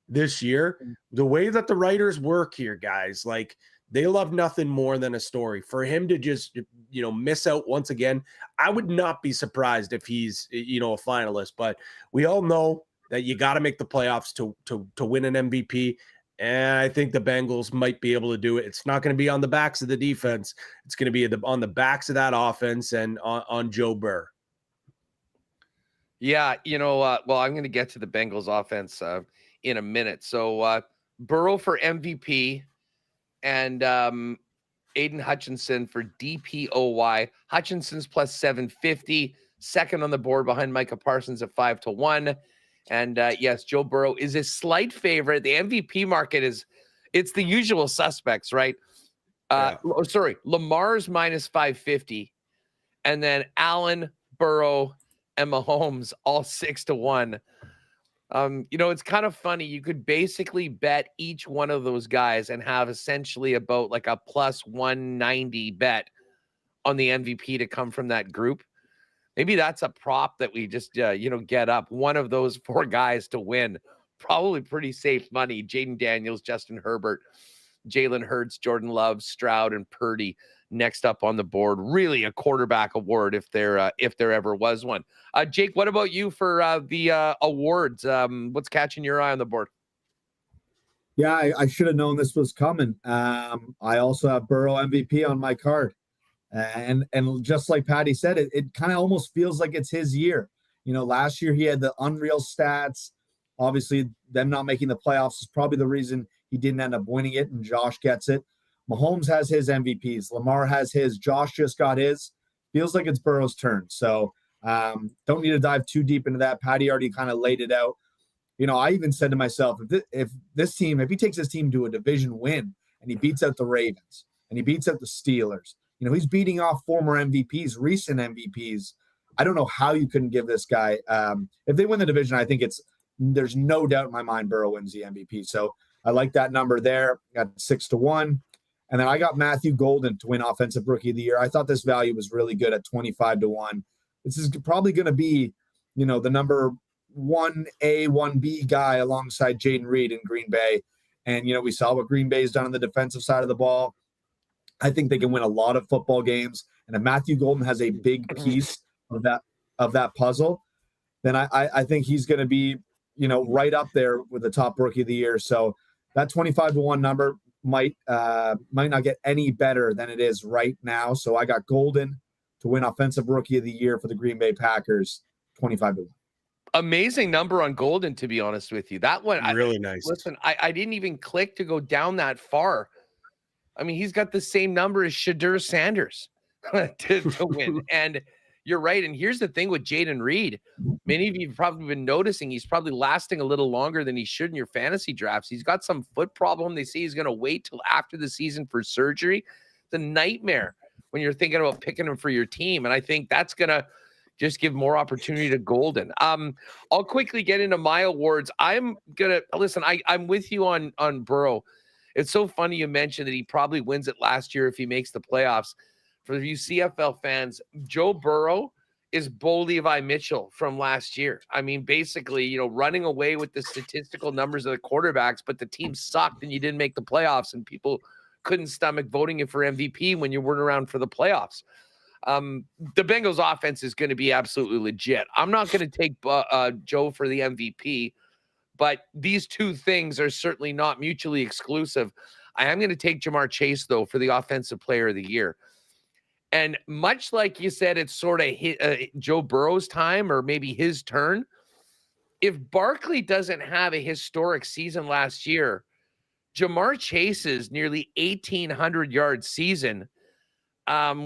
this year, the way that the writers work here, guys, like, they love nothing more than a story. For him to just, miss out once again, I would not be surprised if he's, a finalist. But we all know that you got to make the playoffs to win an MVP. And I think the Bengals might be able to do it. It's not going to be on the backs of the defense. It's going to be on the backs of that offense and on Joe Burr. Yeah, well, I'm going to get to the Bengals offense in a minute. So Burrow for MVP. And Aiden Hutchinson for DPOY. Hutchinson's plus 750, second on the board behind Micah Parsons at 5-1. And yes, Joe Burrow is a slight favorite. The MVP market it's the usual suspects, right? Lamar's minus 550, and then Allen, Burrow, and Mahomes all 6-1. It's kind of funny. You could basically bet each one of those guys and have essentially about like a plus 190 bet on the MVP to come from that group. Maybe that's a prop that we just, get up. One of those four guys to win. Probably pretty safe money. Jaden Daniels, Justin Herbert, Jalen Hurts, Jordan Love, Stroud, and Purdy next up on the board. Really a quarterback award if there ever was one. Jake, what about you for the awards? What's catching your eye on the board? Yeah, I should have known this was coming. I also have Burrow MVP on my card. And just like Patty said, it kind of almost feels like it's his year. Last year he had the unreal stats. Obviously, them not making the playoffs is probably the reason he didn't end up winning it, and Josh gets it. Mahomes has his MVPs. Lamar has his. Josh just got his. Feels like it's Burrow's turn. So don't need to dive too deep into that. Patty already kind of laid it out. I even said to myself, if he takes his team to a division win and he beats out the Ravens and he beats out the Steelers, he's beating off former MVPs, recent MVPs. I don't know how you couldn't give this guy. If they win the division, I think there's no doubt in my mind Burrow wins the MVP. So I like that number there. Got 6-1. And then I got Matthew Golden to win Offensive Rookie of the Year. I thought this value was really good at 25-1. This is probably going to be, the number 1A, 1B guy alongside Jaden Reed in Green Bay. And, we saw what Green Bay's done on the defensive side of the ball. I think they can win a lot of football games. And if Matthew Golden has a big piece of that puzzle, then I think he's going to be, right up there with the top Rookie of the Year. So that 25-1 number might not get any better than it is right now. So I got Golden to win Offensive Rookie of the Year for the Green Bay Packers, 25-1. Amazing number on Golden, to be honest with you. That one really nice. Listen, I didn't even click to go down that far. I mean, he's got the same number as Shadur Sanders to win. And you're right. And here's the thing with Jaden Reed. Many of you have probably been noticing he's probably lasting a little longer than he should in your fantasy drafts. He's got some foot problem. They say he's going to wait till after the season for surgery. It's a nightmare when you're thinking about picking him for your team. And I think that's going to just give more opportunity to Golden. I'll quickly get into my awards. I'm going to listen. I'm with you on Burrow. It's so funny you mentioned that he probably wins it last year if he makes the playoffs. For you CFL fans, Joe Burrow is Bo Levi Mitchell from last year. I mean, basically, running away with the statistical numbers of the quarterbacks, but the team sucked and you didn't make the playoffs and people couldn't stomach voting you for MVP when you weren't around for the playoffs. The Bengals offense is going to be absolutely legit. I'm not going to take Joe for the MVP, but these two things are certainly not mutually exclusive. I am going to take Jamar Chase, though, for the Offensive Player of the Year. And much like you said, it's sort of Joe Burrow's time or maybe his turn. If Barkley doesn't have a historic season last year, Jamar Chase's nearly 1,800-yard season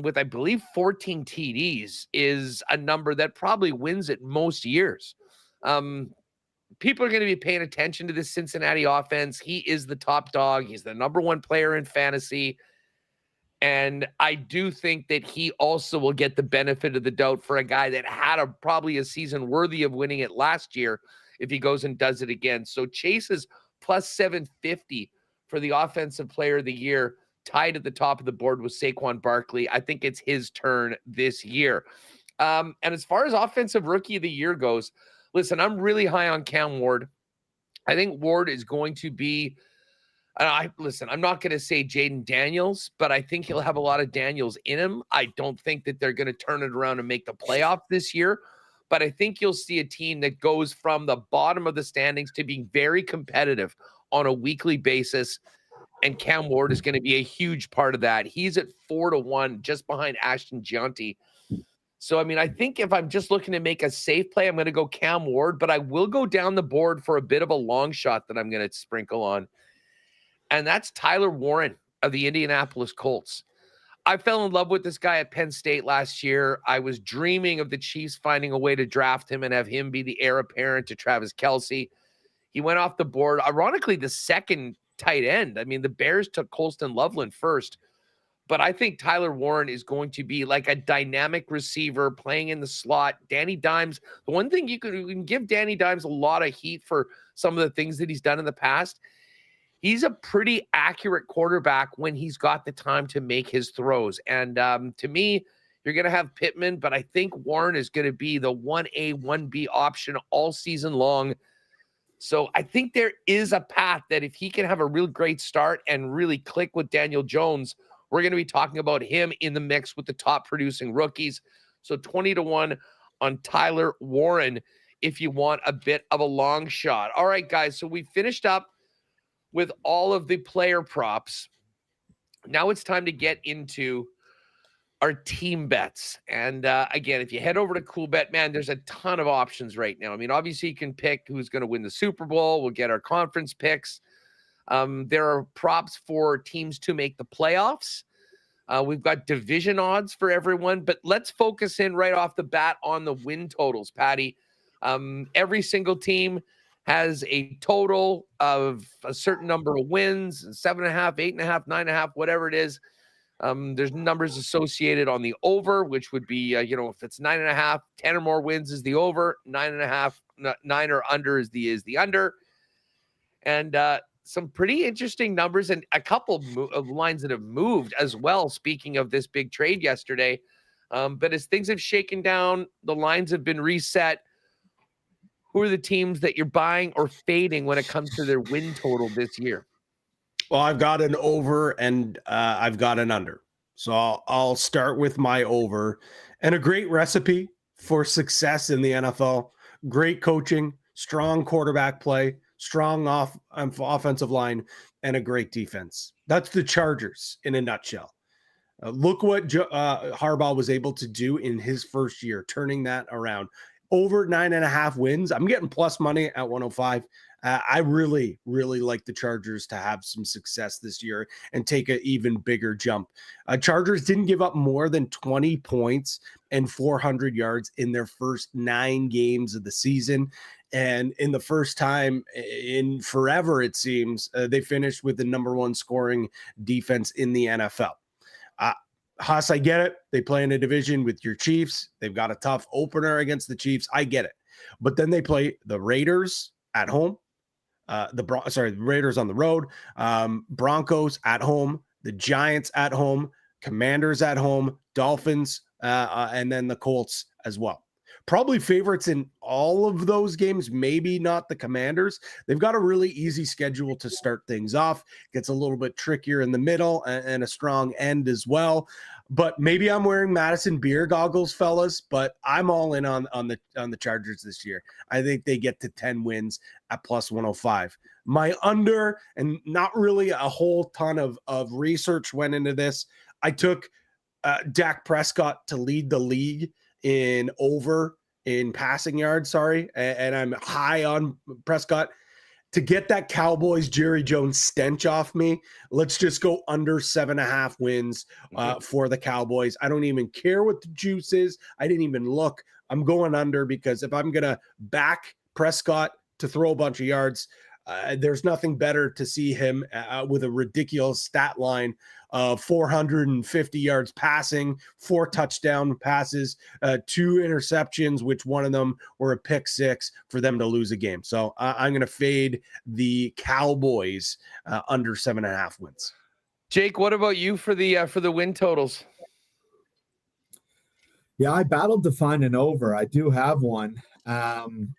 with, I believe, 14 TDs is a number that probably wins it most years. People are going to be paying attention to this Cincinnati offense. He is the top dog. He's the number one player in fantasy. And I do think that he also will get the benefit of the doubt for a guy that had probably a season worthy of winning it last year if he goes and does it again. So Chase is plus 750 for the offensive player of the year, tied at the top of the board with Saquon Barkley. I think it's his turn this year. And as far as offensive rookie of the year goes, listen, I'm really high on Cam Ward. I think Ward is going to be, I'm not going to say Jaden Daniels, but I think he'll have a lot of Daniels in him. I don't think that they're going to turn it around and make the playoff this year, but I think you'll see a team that goes from the bottom of the standings to being very competitive on a weekly basis. And Cam Ward is going to be a huge part of that. He's at 4-1, just behind Ashton Gianti. So, I mean, I think if I'm just looking to make a safe play, I'm going to go Cam Ward, but I will go down the board for a bit of a long shot that I'm going to sprinkle on. And that's Tyler Warren of the Indianapolis Colts. I fell in love with this guy at Penn State last year. I was dreaming of the Chiefs finding a way to draft him and have him be the heir apparent to Travis Kelce. He went off the board, ironically, the second tight end. I mean, the Bears took Colston Loveland first, but I think Tyler Warren is going to be like a dynamic receiver playing in the slot. Danny Dimes, the one thing you can give Danny Dimes a lot of heat for some of the things that he's done in the past. He's a pretty accurate quarterback when he's got the time to make his throws. And to me, you're going to have Pittman, but I think Warren is going to be the 1A, 1B option all season long. So I think there is a path that if he can have a real great start and really click with Daniel Jones, we're going to be talking about him in the mix with the top producing rookies. So 20-1 on Tyler Warren if you want a bit of a long shot. All right, guys, so we finished up with all of the player props. Now it's time to get into our team bets. And again, if you head over to Coolbet, man, there's a ton of options right now. I mean, obviously you can pick who's going to win the Super Bowl. We'll get our conference picks. There are props for teams to make the playoffs. We've got division odds for everyone, but let's focus in right off the bat on the win totals, Patty. Every single team has a total of a certain number of wins, 7.5, 8.5, 9.5, whatever it is. There's numbers associated on the over, which would be, if it's 9.5, 10 or more wins is the over, 9.5, 9 or under is the under. And some pretty interesting numbers and a couple of lines that have moved as well. Speaking of this big trade yesterday, but as things have shaken down, the lines have been reset. Who are the teams that you're buying or fading when it comes to their win total this year? Well, I've got an over and I've got an under. So I'll start with my over, and a great recipe for success in the NFL. Great coaching, strong quarterback play, strong offensive line, and a great defense. That's the Chargers in a nutshell. Look what Harbaugh was able to do in his first year, turning that around. Over 9.5 wins. I'm getting plus money at 105. I really, really like the Chargers to have some success this year and take an even bigger jump. Chargers didn't give up more than 20 points and 400 yards in their first 9 games of the season. And in the first time in forever, it seems, they finished with the number 1 scoring defense in the NFL. Haas, I get it. They play in a division with your Chiefs. They've got a tough opener against the Chiefs. I get it. But then they play the Raiders at home. The Raiders on the road. Broncos at home. The Giants at home. Commanders at home. Dolphins, and then the Colts as well. Probably favorites in all of those games, maybe not the Commanders. They've got a really easy schedule to start things off. Gets a little bit trickier in the middle and a strong end as well. But maybe I'm wearing Madison beer goggles, fellas, but I'm all in on the Chargers this year. I think they get to 10 wins at plus 105. My under, and not really a whole ton of research went into this. I took Dak Prescott to lead the league in passing yards, and I'm high on Prescott. To get that Cowboys Jerry Jones stench off me, let's just go under 7.5 wins for the Cowboys. I don't even care what the juice is. I didn't even look. I'm going under because if I'm going to back Prescott to throw a bunch of yards, There's nothing better to see him with a ridiculous stat line of 450 yards passing, 4 touchdown passes, 2 interceptions, which one of them were a pick 6 for them to lose a game. So I'm going to fade the Cowboys under 7.5 wins. Jake, what about you for the win totals? Yeah, I battled to find an over. I do have one. And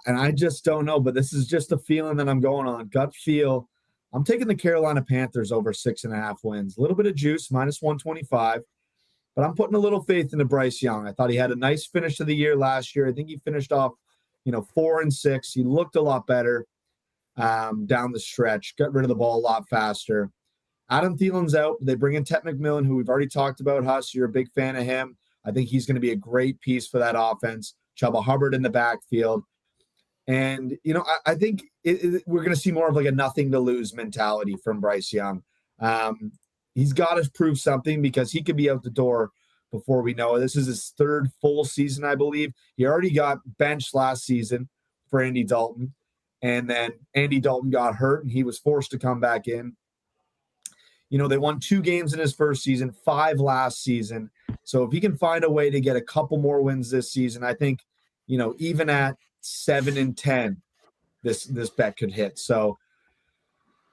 I just don't know, but this is just a feeling that I'm going on. Gut feel. I'm taking the Carolina Panthers over 6.5 wins. A little bit of juice, -125. But I'm putting a little faith into Bryce Young. I thought he had a nice finish to the year last year. I think he finished off, 4-6. He looked a lot better down the stretch. Got rid of the ball a lot faster. Adam Thielen's out. They bring in Ted McMillan, who we've already talked about. Huss, you're a big fan of him. I think he's going to be a great piece for that offense. Chuba Hubbard in the backfield. And, I think we're going to see more of like a nothing to lose mentality from Bryce Young. He's got to prove something because he could be out the door before we know it. This is his 3rd full season, I believe. He already got benched last season for Andy Dalton. And then Andy Dalton got hurt and he was forced to come back in. They won 2 games in his first season, 5 last season. So if he can find a way to get a couple more wins this season, I think, even at 7-10, this bet could hit. So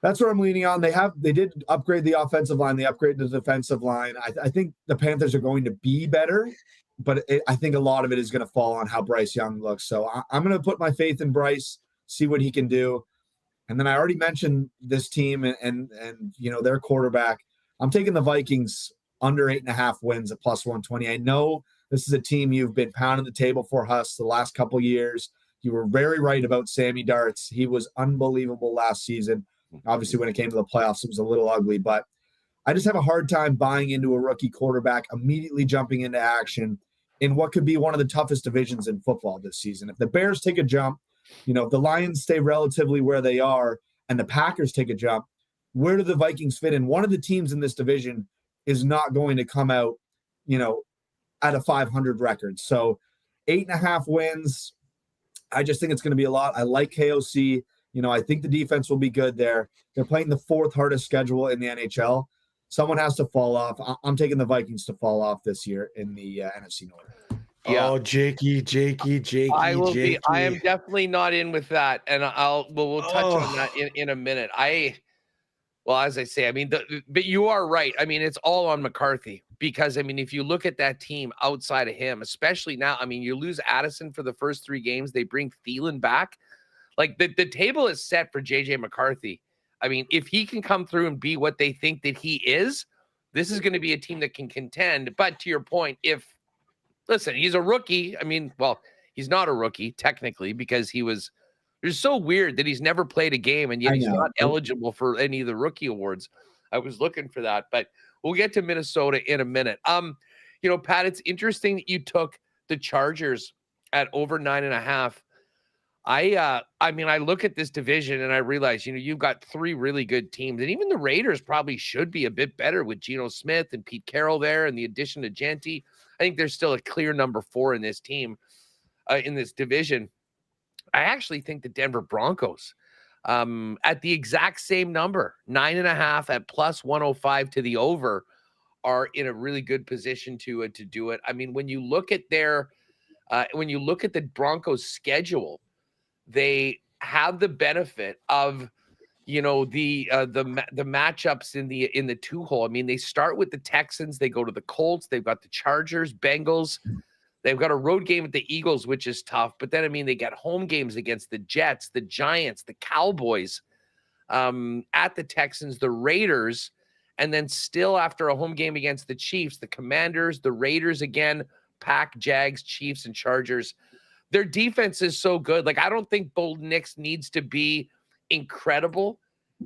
that's where I'm leaning on. They did upgrade the offensive line. They upgraded the defensive line. I think the Panthers are going to be better, but I think a lot of it is going to fall on how Bryce Young looks. So I'm going to put my faith in Bryce, see what he can do. And then I already mentioned this team and their quarterback. I'm taking the Vikings under 8.5 wins at +120. I know this is a team you've been pounding the table for, Huss, the last couple years. You were very right about Sammy Darts. He was unbelievable last season. Obviously, when it came to the playoffs, it was a little ugly. But I just have a hard time buying into a rookie quarterback immediately jumping into action in what could be one of the toughest divisions in football this season. If the Bears take a jump, if the Lions stay relatively where they are and the Packers take a jump, where do the Vikings fit in? One of the teams in this division is not going to come out, at a 500 record. So 8.5 wins. I just think it's going to be a lot. I like KOC. I think the defense will be good there. They're playing the 4th hardest schedule in the NHL. Someone has to fall off. I'm taking the Vikings to fall off this year in the NFC North. Yeah. Oh, Jakey. I am definitely not in with that, and we'll touch on that in a minute. As I say, but you are right. It's all on McCarthy because if you look at that team outside of him, especially now, you lose Addison for the first 3 games. They bring Thielen back. Like the table is set for JJ McCarthy. If he can come through and be what they think that he is, this is going to be a team that can contend. But to your point, listen, he's a rookie. He's not a rookie technically because it's so weird that he's never played a game and yet he's not eligible for any of the rookie awards. I was looking for that, but we'll get to Minnesota in a minute. Pat, it's interesting that you took the Chargers at over 9.5. I look at this division and I realize, you've got 3 really good teams, and even the Raiders probably should be a bit better with Geno Smith and Pete Carroll there, and the addition of Genty. I think there's still a clear number 4 in this team, in this division. I actually think the Denver Broncos, at the exact same number, 9.5 at +105 to the over, are in a really good position to do it. When you look at the Broncos schedule, they have the benefit of, the matchups in the 2-hole. They start with the Texans, they go to the Colts, they've got the Chargers, Bengals, they've got a road game at the Eagles, which is tough. But then, they got home games against the Jets, the Giants, the Cowboys, at the Texans, the Raiders, and then still after a home game against the Chiefs, the Commanders, the Raiders again, Pack, Jags, Chiefs, and Chargers. Their defense is so good. I don't think Bolin Nix needs to be incredible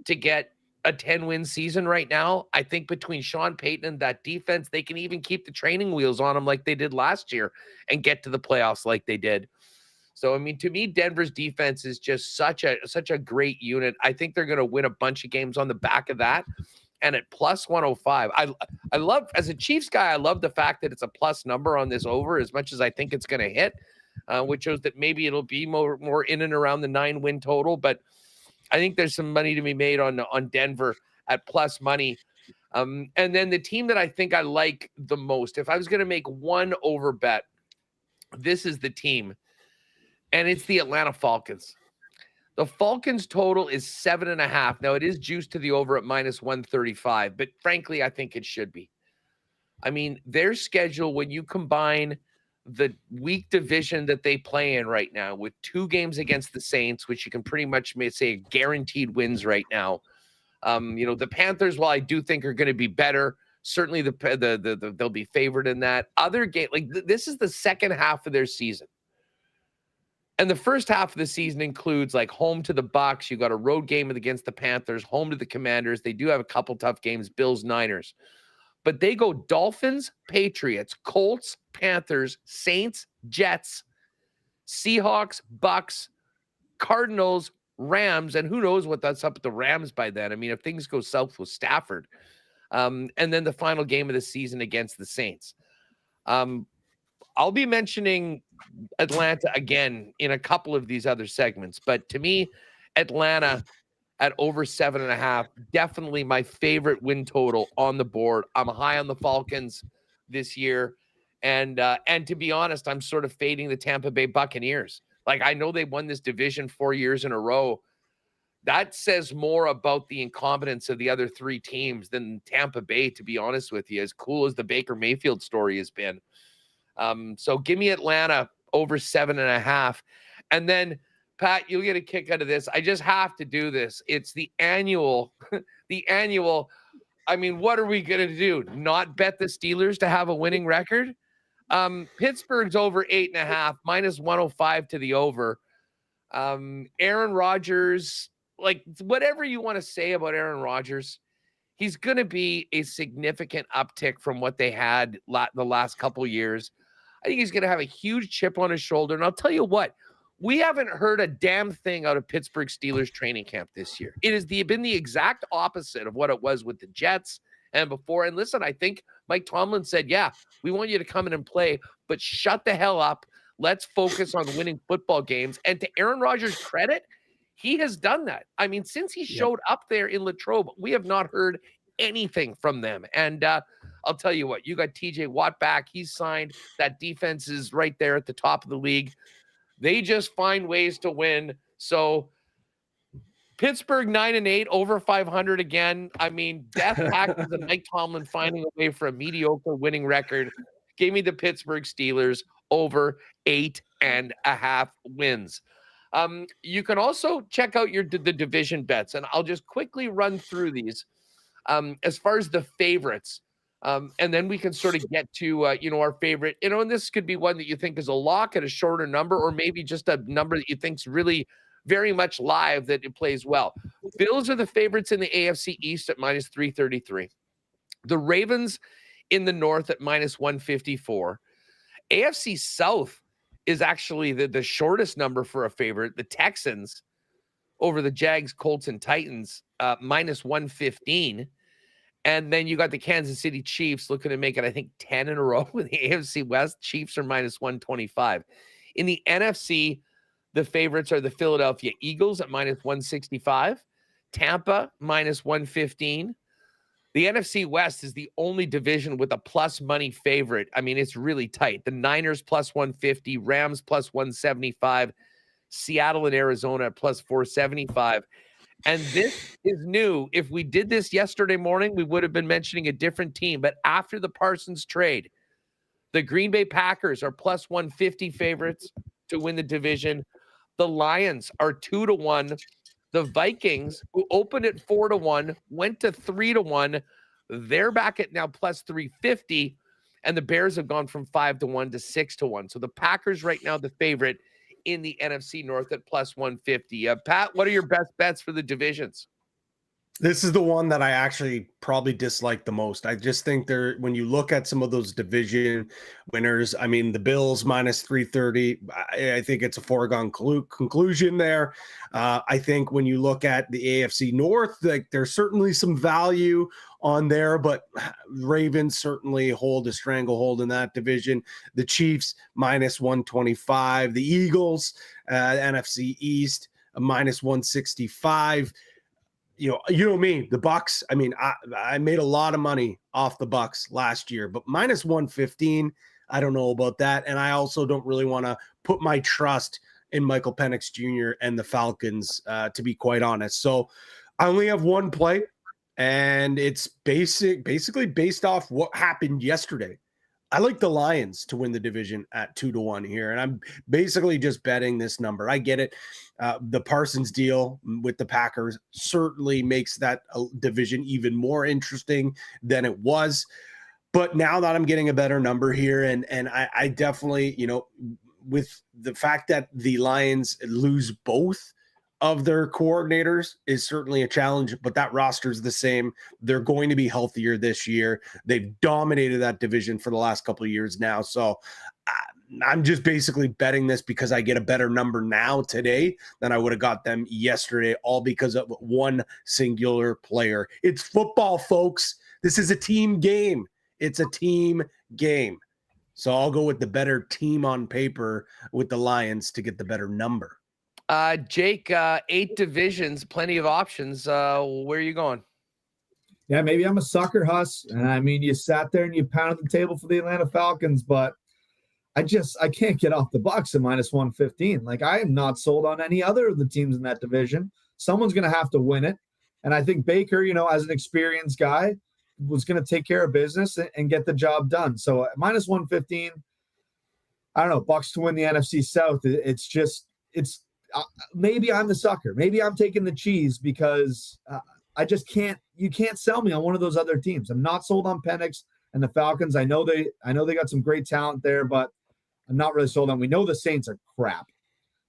to get a 10-win season right now. I think between Sean Payton and that defense, they can even keep the training wheels on them like they did last year and get to the playoffs like they did. So, to me, Denver's defense is just such a great unit. I think they're going to win a bunch of games on the back of that. And at +105, I love, as a Chiefs guy, I love the fact that it's a plus number on this over as much as I think it's going to hit. Which shows that maybe it'll be more in and around the 9-win total. But I think there's some money to be made on Denver at plus money. And then the team that I think I like the most, if I was going to make one over bet, this is the team, and it's the Atlanta Falcons. The Falcons total is 7.5. Now, it is juiced to the over at minus 135, but frankly, I think it should be. I mean, their schedule, when you combine the weak division that they play in right now with 2 games against the Saints, which you can pretty much say guaranteed wins right now. The Panthers, while I do think are going to be better, certainly they'll be favored in that. Other game, this is the second half of their season. And the first half of the season includes like home to the Bucs. You got a road game against the Panthers, home to the Commanders. They do have a couple tough games, Bills, Niners. But they go Dolphins, Patriots, Colts, Panthers, Saints, Jets, Seahawks, Bucs, Cardinals, Rams, and who knows what that's up at the Rams by then. I mean, if things go south with Stafford. And then the final game of the season against the Saints. I'll be mentioning Atlanta again in a couple of these other segments, but to me, Atlanta at over 7.5, definitely my favorite win total on the board. I'm high on the Falcons this year. And to be honest, I'm sort of fading the Tampa Bay Buccaneers. Like, I know they won this division 4 years in a row. That says more about the incompetence of the other 3 teams than Tampa Bay, to be honest with you, as cool as the Baker Mayfield story has been. So give me Atlanta over 7.5. And then, Pat, you'll get a kick out of this. I just have to do this. It's the annual, I mean, what are we going to do? Not bet the Steelers to have a winning record? Pittsburgh's over 8.5, minus 105 to the over. Aaron Rodgers, like, whatever you want to say about Aaron Rodgers, he's going to be a significant uptick from what they had the last couple years. I think he's going to have a huge chip on his shoulder. And I'll tell you what, we haven't heard a damn thing out of Pittsburgh Steelers training camp this year. It has been the exact opposite of what it was with the Jets and before. And listen, I think Mike Tomlin said, yeah, we want you to come in and play, but shut the hell up. Let's focus on winning football games. And to Aaron Rodgers' credit, he has done that. I mean, since he showed up there in Latrobe, we have not heard anything from them. And I'll tell you what, you got TJ Watt back. He's signed. That defense is right there at the top of the league. They just find ways to win. So Pittsburgh 9-8, over 500 again. I mean, death taxes and Mike Tomlin finding a way for a mediocre winning record. Give me the Pittsburgh Steelers over 8.5 wins. You can also check out the division bets, and I'll just quickly run through these as far as the favorites. And then we can sort of get to, our favorite, and this could be one that you think is a lock at a shorter number, or maybe just a number that you think's really very much live that it plays well. Bills are the favorites in the AFC East at minus 333. The Ravens in the North at minus 154. AFC South is actually the shortest number for a favorite. The Texans over the Jags, Colts, and Titans, minus 115. And then you got the Kansas City Chiefs looking to make it, I think, 10 in a row with the AFC West. Chiefs are minus 125. In the NFC, the favorites are the Philadelphia Eagles at minus 165. Tampa, minus 115. The NFC West is the only division with a plus money favorite. I mean, it's really tight. The Niners plus 150, Rams plus 175, Seattle and Arizona at plus 475. And this is new. If we did this yesterday morning, we would have been mentioning a different team. But after the Parsons trade, the Green Bay Packers are plus 150 favorites to win the division. The Lions are 2-1. The Vikings, who opened at 4-1, went to 3-1. They're back at now plus 350. And the Bears have gone from 5-1 to 6-1. So the Packers right now the favorite in the NFC North at plus 150. Pat, what are your best bets for the divisions? This is the one that I actually probably dislike the most. I just think when you look at some of those division winners, I mean, the Bills minus 330, I think it's a foregone conclusion there. I think when you look at the AFC North, like there's certainly some value on there, but Ravens certainly hold a stranglehold in that division. The Chiefs minus 125, the Eagles, NFC East, a minus 165. You know me, the Bucks. I mean, I made a lot of money off the Bucks last year, but minus 115, I don't know about that. And I also don't really want to put my trust in Michael Penix Jr. and the Falcons, to be quite honest. So I only have one play, and it's basically based off what happened yesterday. I like the Lions to win the division at 2-1 here, and I'm basically just betting this number. I get it. The Parsons deal with the Packers certainly makes that division even more interesting than it was. But now that I'm getting a better number here, and I definitely, with the fact that the Lions lose both of their coordinators is certainly a challenge, but that roster is the same. They're going to be healthier this year. They've dominated that division for the last couple of years now. So I'm just basically betting this because I get a better number now today than I would have got them yesterday, all because of one singular player. It's football, folks. This is a team game. It's a team game. So I'll go with the better team on paper with the Lions to get the better number. Jake, 8 divisions, plenty of options. Where are you going? Yeah, maybe I'm a sucker, Huss. And I mean, you sat there and you pounded the table for the Atlanta Falcons, but I can't get off the Bucks at minus 115. Like, I am not sold on any other of the teams in that division. Someone's going to have to win it. And I think Baker, as an experienced guy, was going to take care of business and get the job done. So at minus 115, I don't know, Bucks to win the NFC South. Maybe I'm the sucker. Maybe I'm taking the cheese because you can't sell me on one of those other teams. I'm not sold on Penix and the Falcons. I know they got some great talent there, but I'm not really sold on. We know the Saints are crap,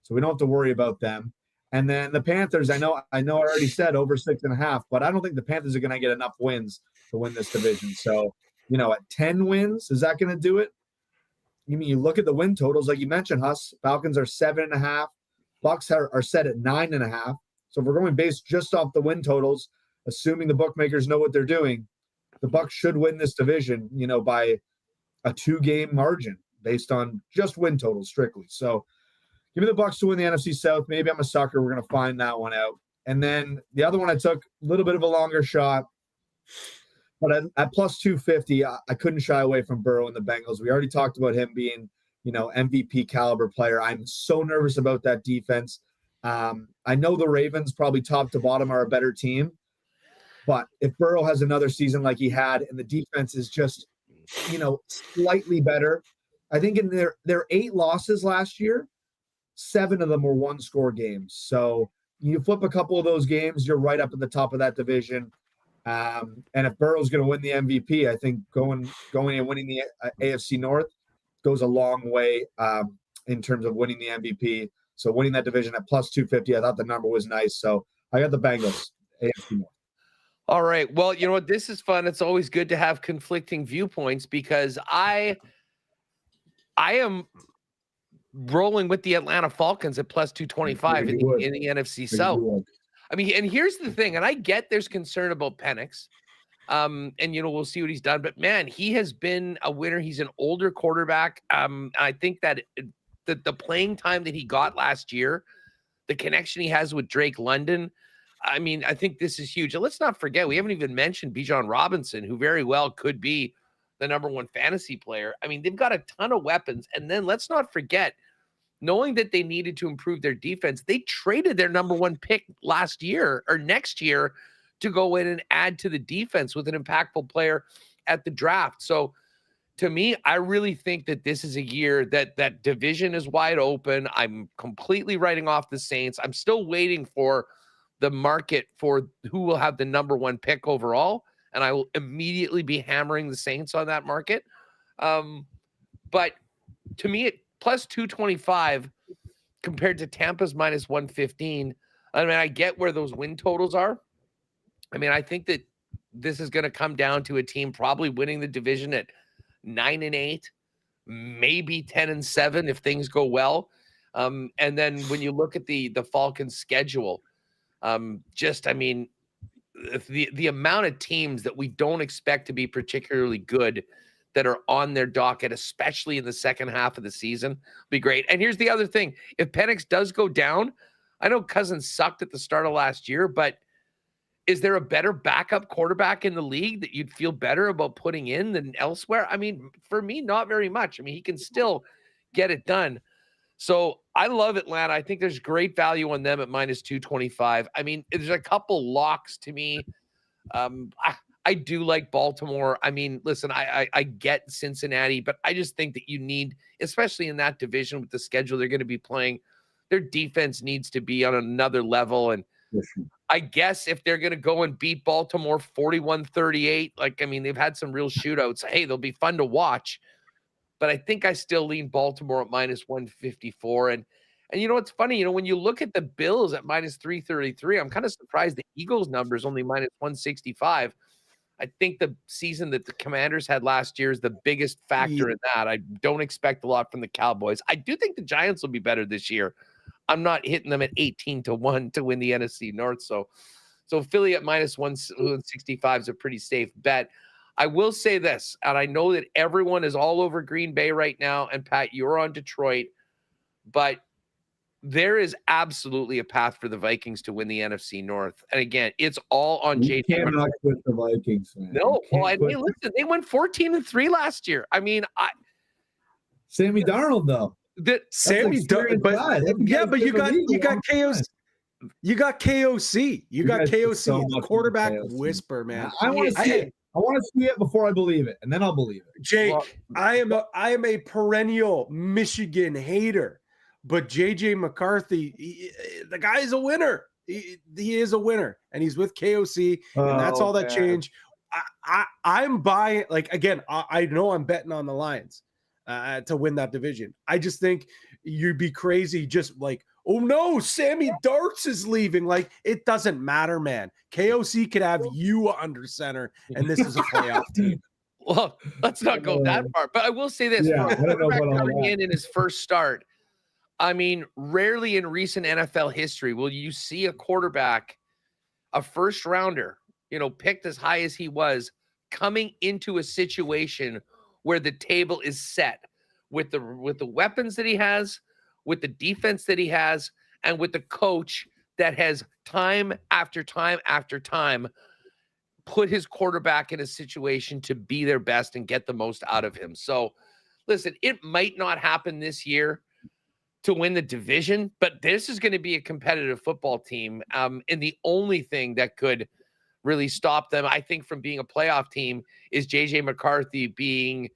so we don't have to worry about them. And then the Panthers, I know I already said over 6.5, but I don't think the Panthers are going to get enough wins to win this division. So, at 10 wins, is that going to do it? You look at the win totals, like you mentioned, Huss, Falcons are 7.5. Bucks are set at 9.5. So if we're going based just off the win totals, assuming the bookmakers know what they're doing, the Bucks should win this division, by a 2-game margin based on just win totals strictly. So give me the Bucks to win the NFC South. Maybe I'm a sucker. We're going to find that one out. And then the other one I took a little bit of a longer shot, but at plus 250, I couldn't shy away from Burrow and the Bengals. We already talked about him being MVP caliber player. I'm so nervous about that defense. I know the Ravens probably top to bottom are a better team, but if Burrow has another season like he had and the defense is just, slightly better, I think in their 8 losses last year, 7 of them were 1-score games. So you flip a couple of those games, you're right up at the top of that division. And if Burrow's going to win the MVP, I think going and winning the AFC North goes a long way in terms of winning the MVP. So winning that division at plus 250, I thought the number was nice. So I got the Bengals, AFC North. All right. Well, you know what? This is fun. It's always good to have conflicting viewpoints because I am rolling with the Atlanta Falcons at plus 225 in the NFC South. I mean, and here's the thing, and I get there's concern about Penix. And we'll see what he's done. But man, he has been a winner. He's an older quarterback. I think that the playing time that he got last year, the connection he has with Drake London, I mean, I think this is huge. And let's not forget, we haven't even mentioned Bijan Robinson, who very well could be the number 1 fantasy player. I mean, they've got a ton of weapons. And then let's not forget, knowing that they needed to improve their defense, they traded their number 1 pick last year or next year to go in and add to the defense with an impactful player at the draft. So to me, I really think that this is a year that division is wide open. I'm completely writing off the Saints. I'm still waiting for the market for who will have the number 1 pick overall. And I will immediately be hammering the Saints on that market. But to me, it plus 225 compared to Tampa's minus 115. I mean, I get where those win totals are. I mean, I think that this is going to come down to a team probably winning the division at 9-8, maybe 10-7 if things go well. And then when you look at the Falcons' schedule, I mean, the amount of teams that we don't expect to be particularly good that are on their docket, especially in the second half of the season, be great. And here's the other thing. If Penix does go down, I know Cousins sucked at the start of last year, but is there a better backup quarterback in the league that you'd feel better about putting in than elsewhere? I mean, for me, not very much. I mean, he can still get it done. So I love Atlanta. I think there's great value on them at minus 225. I mean, there's a couple locks to me. I do like Baltimore. I mean, listen, I get Cincinnati, but I just think that you need, especially in that division with the schedule they're going to be playing, their defense needs to be on another level. And I guess if they're going to go and beat Baltimore 41-38, like, I mean, they've had some real shootouts. Hey, they'll be fun to watch. But I think I still lean Baltimore at minus 154. And you know what's funny? You know, when you look at the Bills at minus 333, I'm kind of surprised the Eagles number is only minus 165. I think the season that the Commanders had last year is the biggest factor in that. I don't expect a lot from the Cowboys. I do think the Giants will be better this year. I'm not hitting them at 18-1 to win the NFC North. So Philly at minus 165 is a pretty safe bet. I will say this, and I know that everyone is all over Green Bay right now, and Pat, you're on Detroit, but there is absolutely a path for the Vikings to win the NFC North. And again, it's all on JJ. You cannot quit the Vikings, man. No, well, listen, they went 14-3 last year. I mean, Sammy Darnold, though. Sammy Darnold, but you got KOC. You got KOC. You got KOC. So the quarterback whisper, man. I want to see it. I want to see it before I believe it, and then I'll believe it. Jake, I am a perennial Michigan hater, but JJ McCarthy, the guy is a winner. He is a winner, and he's with KOC, and that's all that changed. I'm buying. Like, again, I know I'm betting on the Lions to win that division. I just think you'd be crazy just like, oh no, Sammy Darts is leaving. Like, it doesn't matter, man. KOC could have you under center, and this is a playoff team. Well, let's not go that far. But I will say this: coming in his first start, I mean, rarely in recent NFL history will you see a quarterback, a first rounder, you know, picked as high as he was, coming into a situation where the table is set with the weapons that he has, with the defense that he has, and with the coach that has time after time after time put his quarterback in a situation to be their best and get the most out of him. So listen, it might not happen this year to win the division, but this is going to be a competitive football team. And the only thing that could really stop them, I think, from being a playoff team is JJ McCarthy being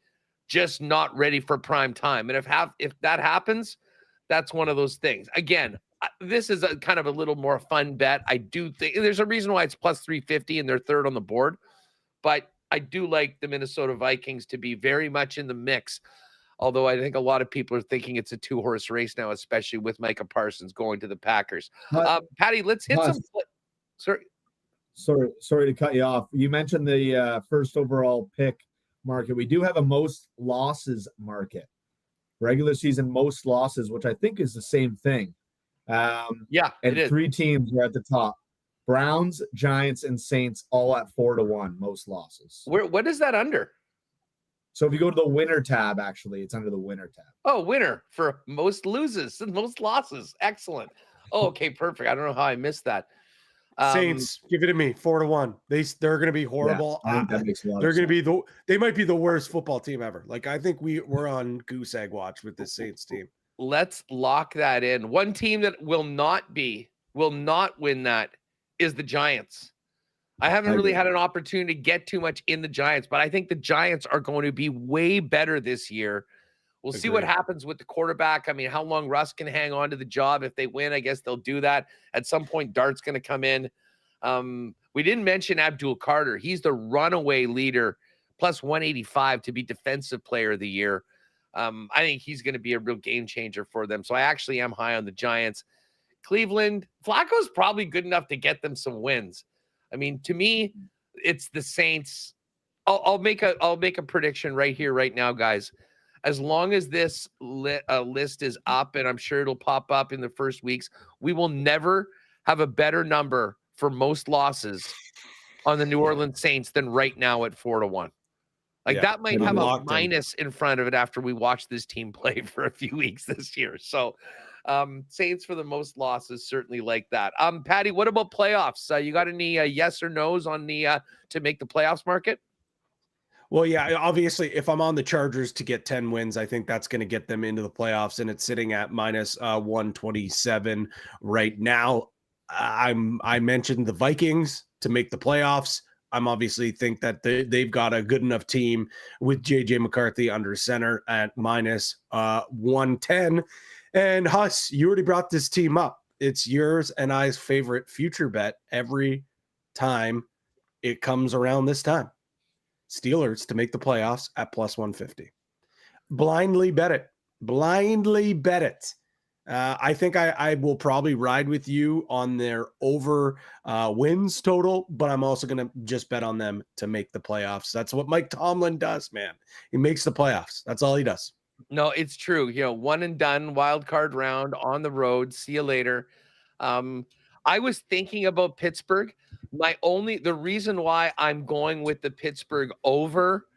just not ready for prime time. And if that happens, that's one of those things. Again, this is a kind of a little more fun bet. I do think there's a reason why it's plus 350 and they're third on the board, but I do like the Minnesota Vikings to be very much in the mix. Although I think a lot of people are thinking it's a 2-horse race now, especially with Micah Parsons going to the Packers. Patty, let's hit some. Sorry to cut you off. You mentioned the first overall pick market. We do have a most losses market. Regular season most losses, which I think is the same thing. And it is. 3 teams are at the top: Browns, Giants, and Saints, all at 4-1 most losses. What is that under? So if you go to the winner tab, actually, it's under the winner tab. Oh, winner for most loses and most losses. Excellent. Oh, okay, perfect. I don't know how I missed that. Saints, give it to me. 4-1. They're going to be horrible. Yeah, I think that makes a lot they're of going to be they might be the worst football team ever. Like, I think we're on goose egg watch with this Saints team. Let's lock that in. One team that will not win that is the Giants. I haven't really had an opportunity to get too much in the Giants, but I think the Giants are going to be way better this year. We'll see what happens with the quarterback. I mean, how long Russ can hang on to the job. If they win, I guess they'll do that. At some point, Dart's going to come in. We didn't mention Abdul Carter. He's the runaway leader, plus 185 to be Defensive Player of the Year. I think he's going to be a real game changer for them. So I actually am high on the Giants. Cleveland, Flacco's probably good enough to get them some wins. I mean, to me, it's the Saints. I'll make a prediction right here, right now, guys. As long as this list is up, and I'm sure it'll pop up in the first weeks, we will never have a better number for most losses on the New Orleans Saints than right now at 4-1. Like, that might have a minus in front of it after we watch this team play for a few weeks this year. So Saints for the most losses, certainly like that. Patty, what about playoffs? You got any yes or no's on the to make the playoffs market? Well, yeah, obviously, if I'm on the Chargers to get 10 wins, I think that's going to get them into the playoffs, and it's sitting at minus 127 right now. I mentioned the Vikings to make the playoffs. I'm obviously think that they've got a good enough team with JJ McCarthy under center at minus 110. And Huss, you already brought this team up. It's yours and I's favorite future bet every time it comes around this time. Steelers to make the playoffs at plus 150. Blindly bet it. Blindly bet it. I think I will probably ride with you on their over wins total, but I'm also going to just bet on them to make the playoffs. That's what Mike Tomlin does, man. He makes the playoffs. That's all he does. No, it's true. One and done, wild card round on the road. See you later. I was thinking about Pittsburgh. The reason why I'm going with the Pittsburgh over,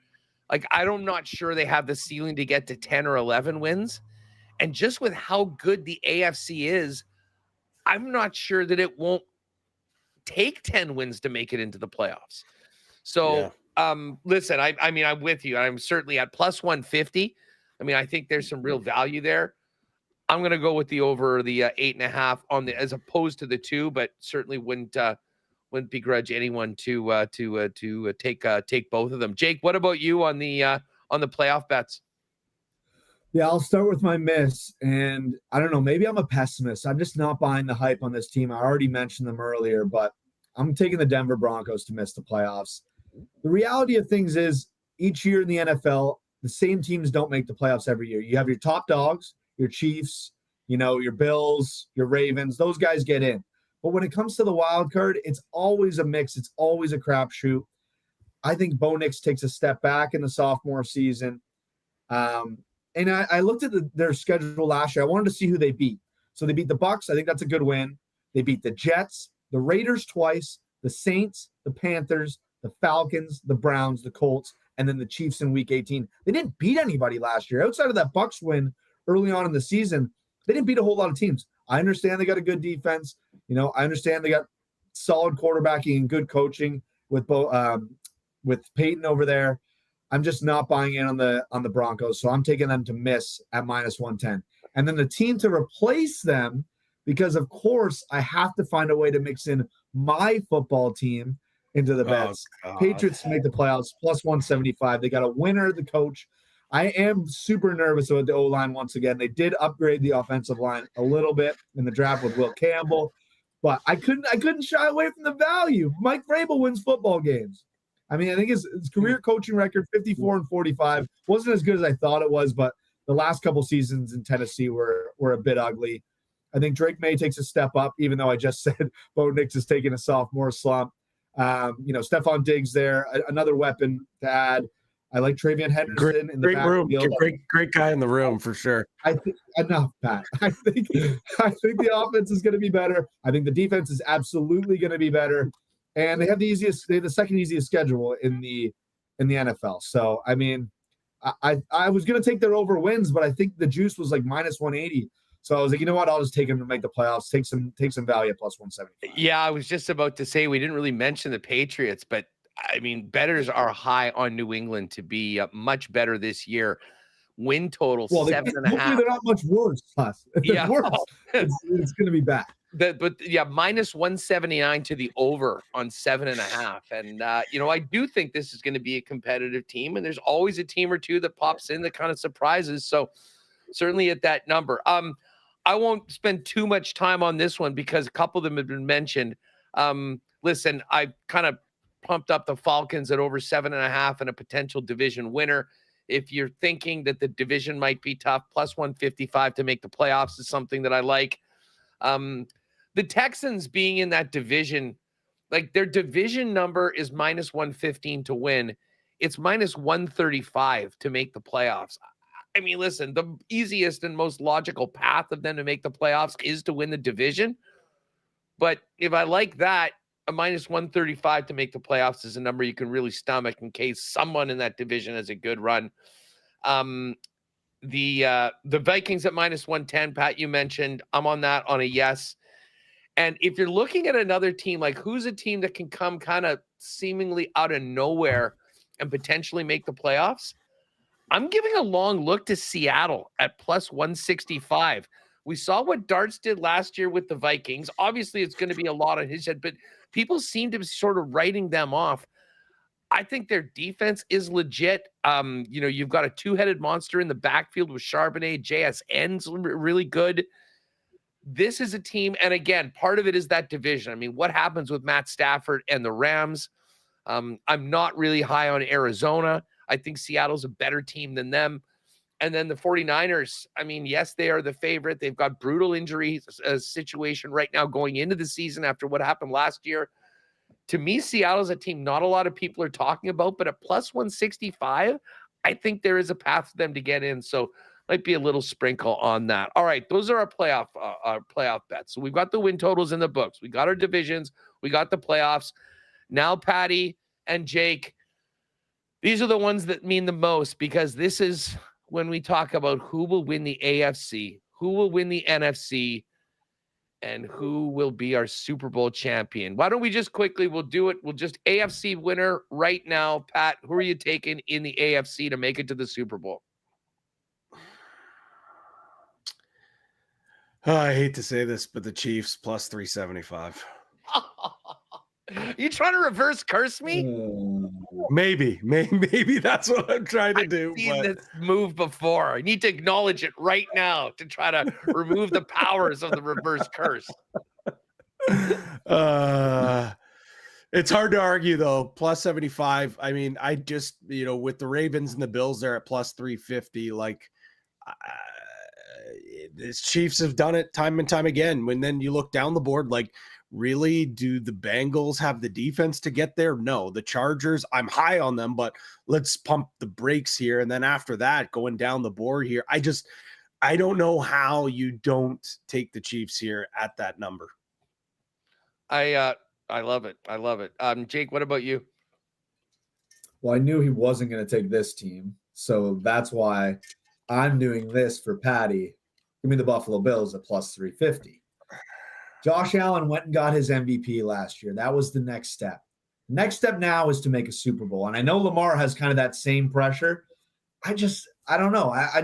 I'm not sure they have the ceiling to get to 10 or 11 wins. And just with how good the AFC is, I'm not sure that it won't take 10 wins to make it into the playoffs. So, listen, I'm with you. I'm certainly at plus 150. I think there's some real value there. I'm going to go with the over the 8.5 as opposed to the 2, but certainly wouldn't begrudge anyone to take both of them. Jake, what about you on the playoff bets? Yeah, I'll start with my miss. And I don't know, maybe I'm a pessimist. I'm just not buying the hype on this team. I already mentioned them earlier, but I'm taking the Denver Broncos to miss the playoffs. The reality of things is each year in the NFL, the same teams don't make the playoffs every year. You have your top dogs, your Chiefs, your Bills, your Ravens. Those guys get in. But when it comes to the wild card, it's always a mix. It's always a crapshoot. I think Bo Nix takes a step back in the sophomore season. And I looked at their schedule last year. I wanted to see who they beat. So they beat the Bucs. I think that's a good win. They beat the Jets, the Raiders twice, the Saints, the Panthers, the Falcons, the Browns, the Colts, and then the Chiefs in Week 18. They didn't beat anybody last year. Outside of that Bucs win early on in the season, they didn't beat a whole lot of teams. I understand they got a good defense. I understand they got solid quarterbacking and good coaching with Peyton over there. I'm just not buying in on the Broncos, so I'm taking them to miss at minus 110. And then the team to replace them, because of course I have to find a way to mix in my football team into the bets. Patriots to make the playoffs plus 175. They got a winner, the coach. I am super nervous about the O-line once again. They did upgrade the offensive line a little bit in the draft with Will Campbell, but I couldn't shy away from the value. Mike Vrabel wins football games. I think his career coaching record, 54-45, wasn't as good as I thought it was, but the last couple seasons in Tennessee were a bit ugly. I think Drake May takes a step up, even though I just said Bo Nix is taking a sophomore slump. Stephon Diggs there, another weapon to add. I like Travion Henderson in the great room. Great guy in the room for sure. I think enough, Pat. I think the offense is going to be better. I think the defense is absolutely going to be better. And they have the second easiest schedule in the NFL. So I was going to take their over wins, but I think the juice was like minus 180. So I was like, you know what? I'll just take them to make the playoffs. Take some value at plus 175. Yeah, I was just about to say we didn't really mention the Patriots, but bettors are high on New England to be much better this year. Win total 7.5. They're not much worse. Yeah, worse. It's going to be bad. Minus 179 to the over on 7.5. And, I do think this is going to be a competitive team. And there's always a team or two that pops in that kind of surprises. So certainly at that number. I won't spend too much time on this one because a couple of them have been mentioned. Listen, I kind of pumped up the Falcons at over 7.5 and a potential division winner. If you're thinking that the division might be tough, plus 155 to make the playoffs is something that I like. The Texans being in that division, their division number is minus 115 to win. It's minus 135 to make the playoffs. Listen, the easiest and most logical path of them to make the playoffs is to win the division. But if I like that, a minus 135 to make the playoffs is a number you can really stomach in case someone in that division has a good run. The Vikings at -110, Pat, you mentioned. I'm on that on a yes. And if you're looking at another team, like who's a team that can come kind of seemingly out of nowhere and potentially make the playoffs, I'm giving a long look to Seattle at +165. We saw what Darts did last year with the Vikings. Obviously, it's going to be a lot on his head, but people seem to be sort of writing them off. I think their defense is legit. You've got a two-headed monster in the backfield with Charbonnet. JSN's really good. This is a team, and again, part of it is that division. I mean, what happens with Matt Stafford and the Rams? I'm not really high on Arizona. I think Seattle's a better team than them. And then the 49ers, I mean, yes, they are the favorite. They've got brutal injury situation right now going into the season after what happened last year. To me, Seattle's a team not a lot of people are talking about, but at +165, I think there is a path for them to get in. So might be a little sprinkle on that. All right, those are our playoff bets. So we've got the win totals in the books. We got our divisions. We got the playoffs. Now, Patty and Jake, these are the ones that mean the most, because this is when we talk about who will win the AFC, who will win the NFC, and who will be our Super Bowl champion. Why don't we just quickly, we'll do it. We'll just AFC winner right now. Pat, who are you taking in the AFC to make it to the Super Bowl? I hate to say this, but the Chiefs +375. You trying to reverse curse me? Maybe that's what I'm trying to do. I've seen this move before. I need to acknowledge it right now to try to remove the powers of the reverse curse. It's hard to argue though. +75. I mean, I just, with the Ravens and the Bills there at +350, like the Chiefs have done it time and time again. When then you look down the board, like, really, do the Bengals have the defense to get there? No. The Chargers, I'm high on them, but let's pump the brakes here. And then after that, going down the board here, I don't know how you don't take the Chiefs here at that number. I love it. I love it. Jake, what about you? Well, I knew he wasn't going to take this team, so that's why I'm doing this for Patty. Give me the Buffalo Bills at +350. Josh Allen went and got his MVP last year. That was the next step. The next step now is to make a Super Bowl. And I know Lamar has kind of that same pressure. I don't know. I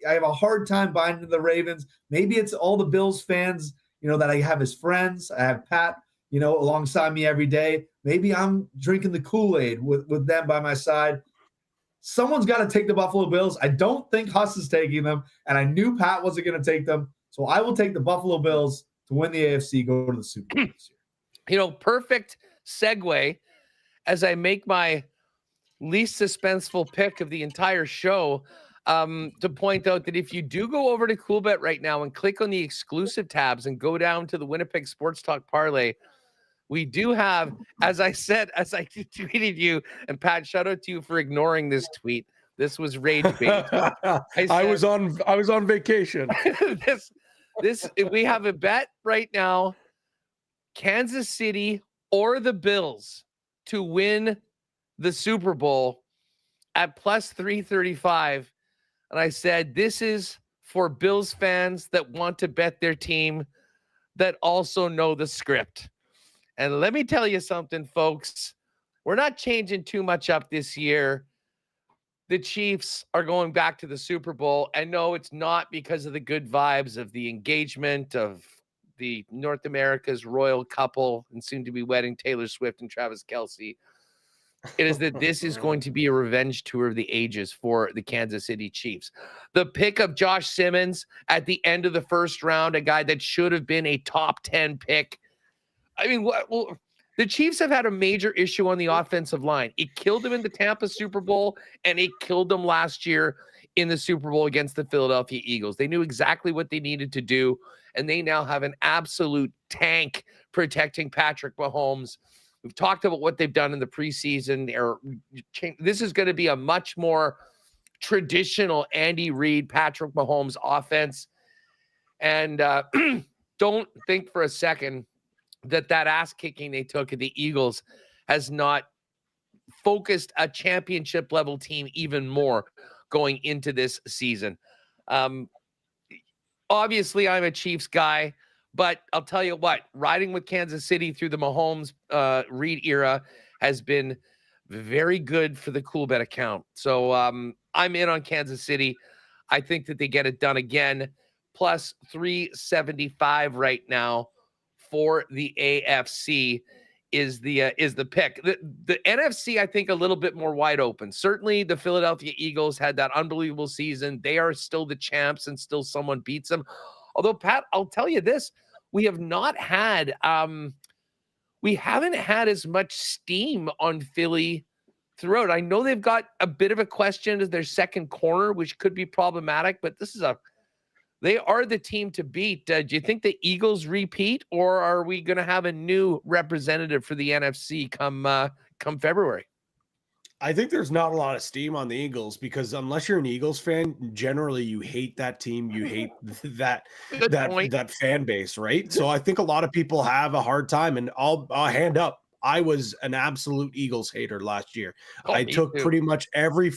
have a hard time buying into the Ravens. Maybe it's all the Bills fans, that I have as friends. I have Pat, alongside me every day. Maybe I'm drinking the Kool-Aid with them by my side. Someone's got to take the Buffalo Bills. I don't think Huss is taking them, and I knew Pat wasn't going to take them. So I will take the Buffalo Bills to win the AFC, go to the Super Bowl this year. Perfect segue as I make my least suspenseful pick of the entire show, to point out that if you do go over to Coolbet right now and click on the exclusive tabs and go down to the Winnipeg Sports Talk Parlay, we do have, as I tweeted you, and Pat, shout out to you for ignoring this tweet. This was rage bait. I was on vacation. We have a bet right now, Kansas City or the Bills to win the Super Bowl at +335. And I said, this is for Bills fans that want to bet their team that also know the script. And let me tell you something, folks. We're not changing too much up this year. The Chiefs are going back to the Super Bowl. And no, it's not because of the good vibes of the engagement of the North America's royal couple and soon to be wedding Taylor Swift and Travis Kelce. It is that this is going to be a revenge tour of the ages for the Kansas City Chiefs. The pick of Josh Simmons at the end of the first round, a guy that should have been a top 10 pick. I mean, the Chiefs have had a major issue on the offensive line. It killed them in the Tampa Super Bowl, and it killed them last year in the Super Bowl against the Philadelphia Eagles. They knew exactly what they needed to do, and they now have an absolute tank protecting Patrick Mahomes. We've talked about what they've done in the preseason. This is going to be a much more traditional Andy Reid, Patrick Mahomes offense. And don't think for a second that ass kicking they took at the Eagles has not focused a championship level team even more. going into this seaon. Obviously, I'm a Chiefs guy, but I'll tell you what, riding with Kansas City through the Mahomes Reed era has been very good for the Coolbet account. So I'm in on Kansas City. I think that they get it done again. Plus 375 right now for the AFC is the pick. The NFC, I think, a little bit more wide open. Certainly the Philadelphia Eagles had that unbelievable season. They are still the champs and still someone beats them. Although, Pat, I'll tell you this, we haven't had as much steam on Philly throughout. I know they've got a bit of a question as their second corner, which could be problematic, but they are the team to beat. Do you think the Eagles repeat, or are we going to have a new representative for the NFC come February? I think there's not a lot of steam on the Eagles because unless you're an Eagles fan, generally you hate that team. You hate that fan base, right? So I think a lot of people have a hard time, and I'll hand up. I was an absolute Eagles hater last year. I took pretty much every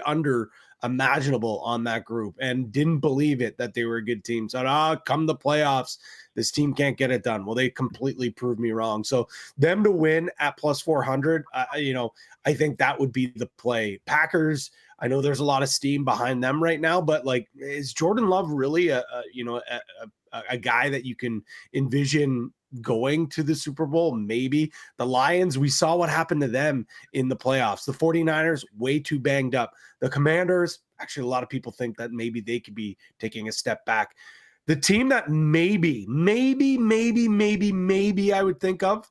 under imaginable on that group and didn't believe it that they were a good team. So come the playoffs, this team can't get it done. Well, they completely proved me wrong. So them to win at plus 400, I think that would be the play. Packers, I know there's a lot of steam behind them right now, but like, is Jordan Love really a guy that you can envision going to the Super Bowl? Maybe. The Lions, we saw what happened to them in the playoffs. The 49ers, way too banged up. The Commanders, actually a lot of people think that maybe they could be taking a step back. The team that maybe I would think of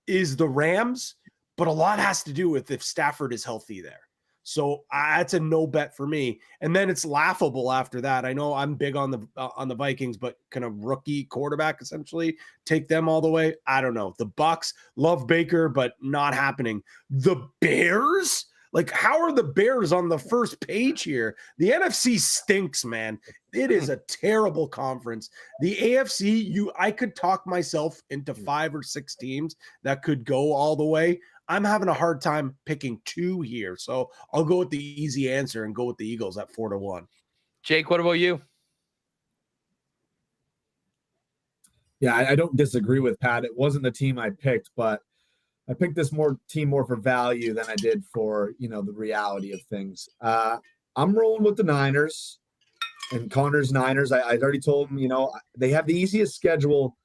is the Rams, but a lot has to do with if Stafford is healthy there. So that's a no bet for me. And then it's laughable after that. I know I'm big on the Vikings, but kind of rookie quarterback, essentially take them all the way. I don't know. The Bucks, love Baker, but not happening. The Bears, like how are the Bears on the first page here? The NFC stinks, man. It is a terrible conference. The AFC, I could talk myself into 5 or 6 teams that could go all the way. I'm having a hard time picking 2 here. So I'll go with the easy answer and go with the Eagles at 4-1. Jake, what about you? Yeah, I don't disagree with Pat. It wasn't the team I picked, but I picked this team more for value than I did for, the reality of things. I'm rolling with the Niners and Connor's Niners. I'd already told him, they have the easiest schedule,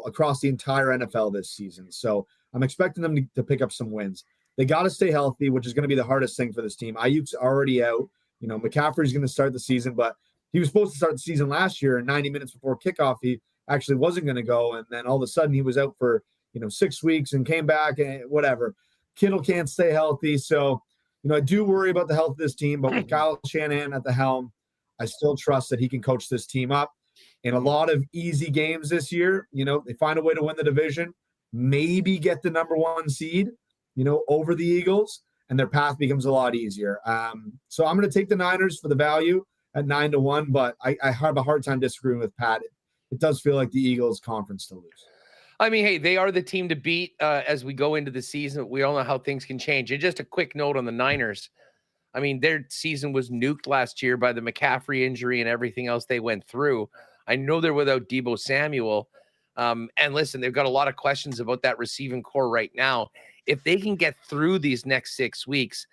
across the entire NFL this season. So I'm expecting them to pick up some wins. They got to stay healthy, which is going to be the hardest thing for this team. Ayuk's already out. McCaffrey's going to start the season, but he was supposed to start the season last year, and 90 minutes before kickoff, he actually wasn't going to go. And then all of a sudden he was out for, 6 weeks and came back and whatever. Kittle can't stay healthy. So, I do worry about the health of this team, but with Kyle Shanahan at the helm, I still trust that he can coach this team up. In a lot of easy games this year, they find a way to win the division, maybe get the number 1 seed, over the Eagles, and their path becomes a lot easier. So I'm going to take the Niners for the value at 9-1, but I have a hard time disagreeing with Pat. It does feel like the Eagles conference to lose. I mean, hey, they are the team to beat as we go into the season. We all know how things can change. And just a quick note on the Niners. I mean, their season was nuked last year by the McCaffrey injury and everything else they went through. I know they're without Deebo Samuel. And listen, they've got a lot of questions about that receiving core right now. If they can get through these next 6 weeks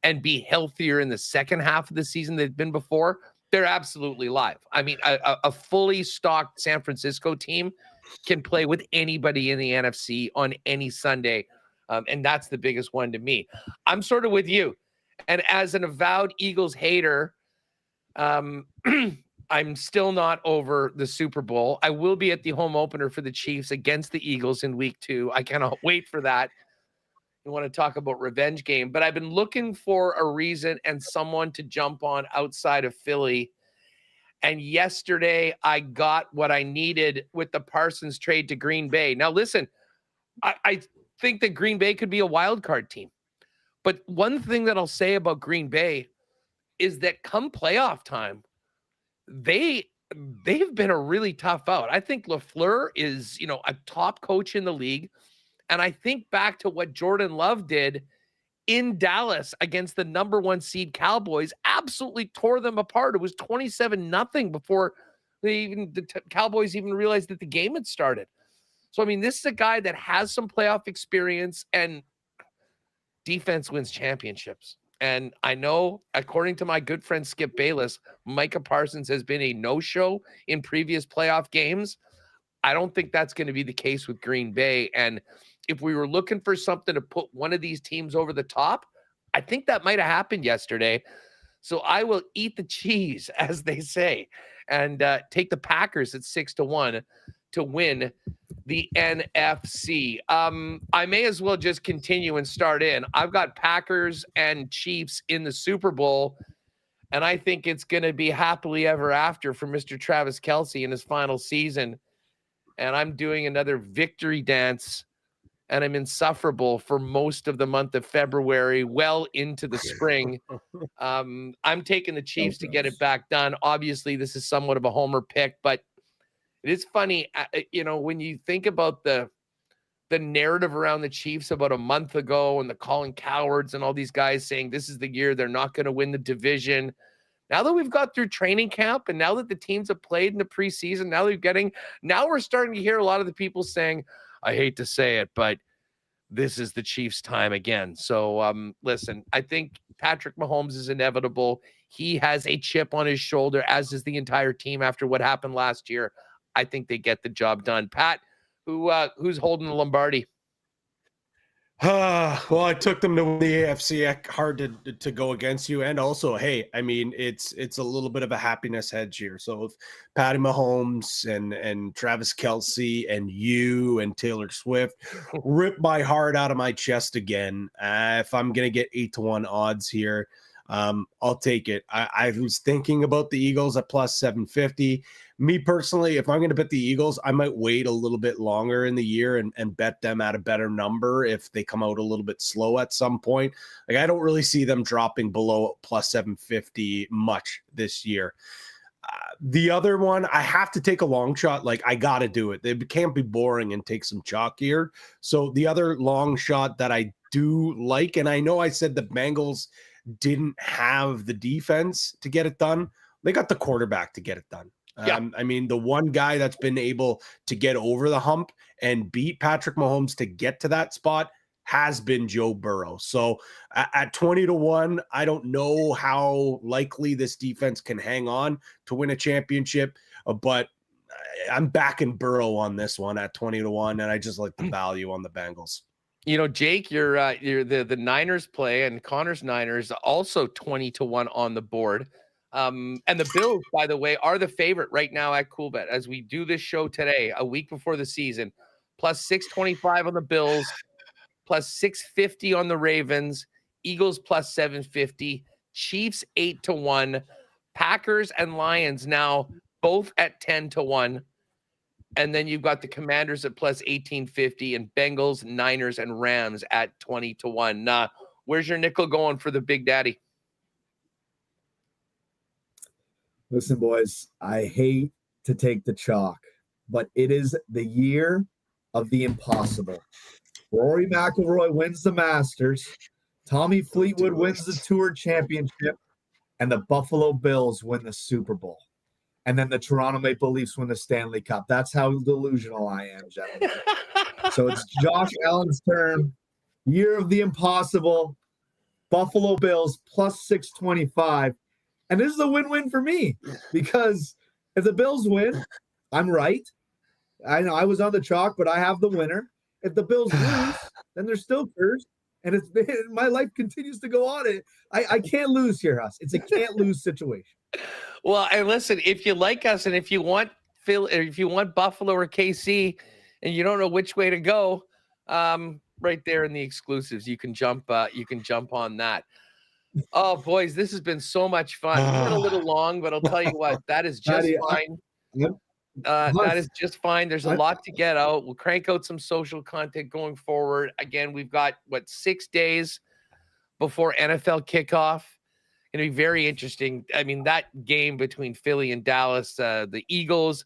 and be healthier in the second half of the season they've been before, they're absolutely live. I mean, a fully stocked San Francisco team can play with anybody in the NFC on any Sunday. And that's the biggest one to me. I'm sort of with you. And as an avowed Eagles hater, I'm still not over the Super Bowl. I will be at the home opener for the Chiefs against the Eagles in week 2. I cannot wait for that. You want to talk about revenge game, but I've been looking for a reason and someone to jump on outside of Philly. And yesterday I got what I needed with the Parsons trade to Green Bay. Now, listen, I think that Green Bay could be a wild card team. But one thing that I'll say about Green Bay is that come playoff time, they've been a really tough out. I think LaFleur is, a top coach in the league. And I think back to what Jordan Love did in Dallas against the number 1 seed Cowboys, absolutely tore them apart. It was 27-0 before the Cowboys even realized that the game had started. So, I mean, this is a guy that has some playoff experience, and defense wins championships. And I know, according to my good friend Skip Bayless, Micah Parsons has been a no-show in previous playoff games. I don't think that's going to be the case with Green Bay. And if we were looking for something to put one of these teams over the top, I think that might have happened yesterday. So I will eat the cheese, as they say, and take the Packers at 6-1 to win the NFC. I may as well just continue and start in. I've got Packers and Chiefs in the Super Bowl, and I think it's going to be happily ever after for Mr. Travis Kelce in his final season. And I'm doing another victory dance, and I'm insufferable for most of the month of February, well into the spring. I'm taking the Chiefs to get it back done. Obviously, this is somewhat of a homer pick, but it is funny, when you think about the narrative around the Chiefs about a month ago and the Colin Cowards and all these guys saying this is the year they're not going to win the division. Now that we've got through training camp and now that the teams have played in the preseason, now we're starting to hear a lot of the people saying, I hate to say it, but this is the Chiefs' time again. So listen, I think Patrick Mahomes is inevitable. He has a chip on his shoulder, as does the entire team after what happened last year. I think they get the job done. Pat, who's holding the Lombardi? Well, I took them to win the AFC. Hard to go against you. And also, hey, I mean, it's a little bit of a happiness hedge here. So if Patty Mahomes and Travis Kelce and you and Taylor Swift rip my heart out of my chest again, if I'm going to get 8-1 odds here, I'll take it. I was thinking about the Eagles at plus 750. Me personally, if I'm going to bet the Eagles, I might wait a little bit longer in the year and bet them at a better number if they come out a little bit slow at some point. Like, I don't really see them dropping below plus 750 much this year. The other one, I have to take a long shot. Like, I got to do it. They can't be boring and take some chalk here. So the other long shot that I do like, and I know I said the Bengals didn't have the defense to get it done. They got the quarterback to get it done. Yeah. I mean, the one guy that's been able to get over the hump and beat Patrick Mahomes to get to that spot has been Joe Burrow. So at 20-1, I don't know how likely this defense can hang on to win a championship, but I'm backing Burrow on this one at 20-1, and I just like the value on the Bengals. Jake, you're the Niners play, and Connor's Niners also 20-1 on the board. And the Bills, by the way, are the favorite right now at Coolbet as we do this show today, a week before the season. Plus 625 on the Bills, plus 650 on the Ravens, Eagles plus 750, Chiefs 8-1, Packers and Lions now both at 10-1. And then you've got the Commanders at plus 1850 and Bengals, Niners, and Rams at 20-1. Where's your nickel going for the Big Daddy? Listen, boys, I hate to take the chalk, but it is the year of the impossible. Rory McIlroy wins the Masters, Tommy Fleetwood wins the Tour Championship, and the Buffalo Bills win the Super Bowl. And then the Toronto Maple Leafs win the Stanley Cup. That's how delusional I am, gentlemen. So it's Josh Allen's turn. Year of the impossible. Buffalo Bills plus 625. And this is a win-win for me because if the Bills win, I'm right. I know I was on the chalk, but I have the winner. If the Bills lose, then they're still cursed. And my life continues to go on. I can't lose here, Huss. It's a can't-lose situation. Well, and listen, if you like us and if you want Buffalo or KC and you don't know which way to go, right there in the exclusives, you can jump on that. Oh, boys, this has been so much fun. It's been a little long, but I'll tell you what, that is just fine. That is just fine. There's a lot to get out. We'll crank out some social content going forward. Again, we've got, 6 days before NFL kickoff. Going to be very interesting. I mean, that game between Philly and Dallas, the Eagles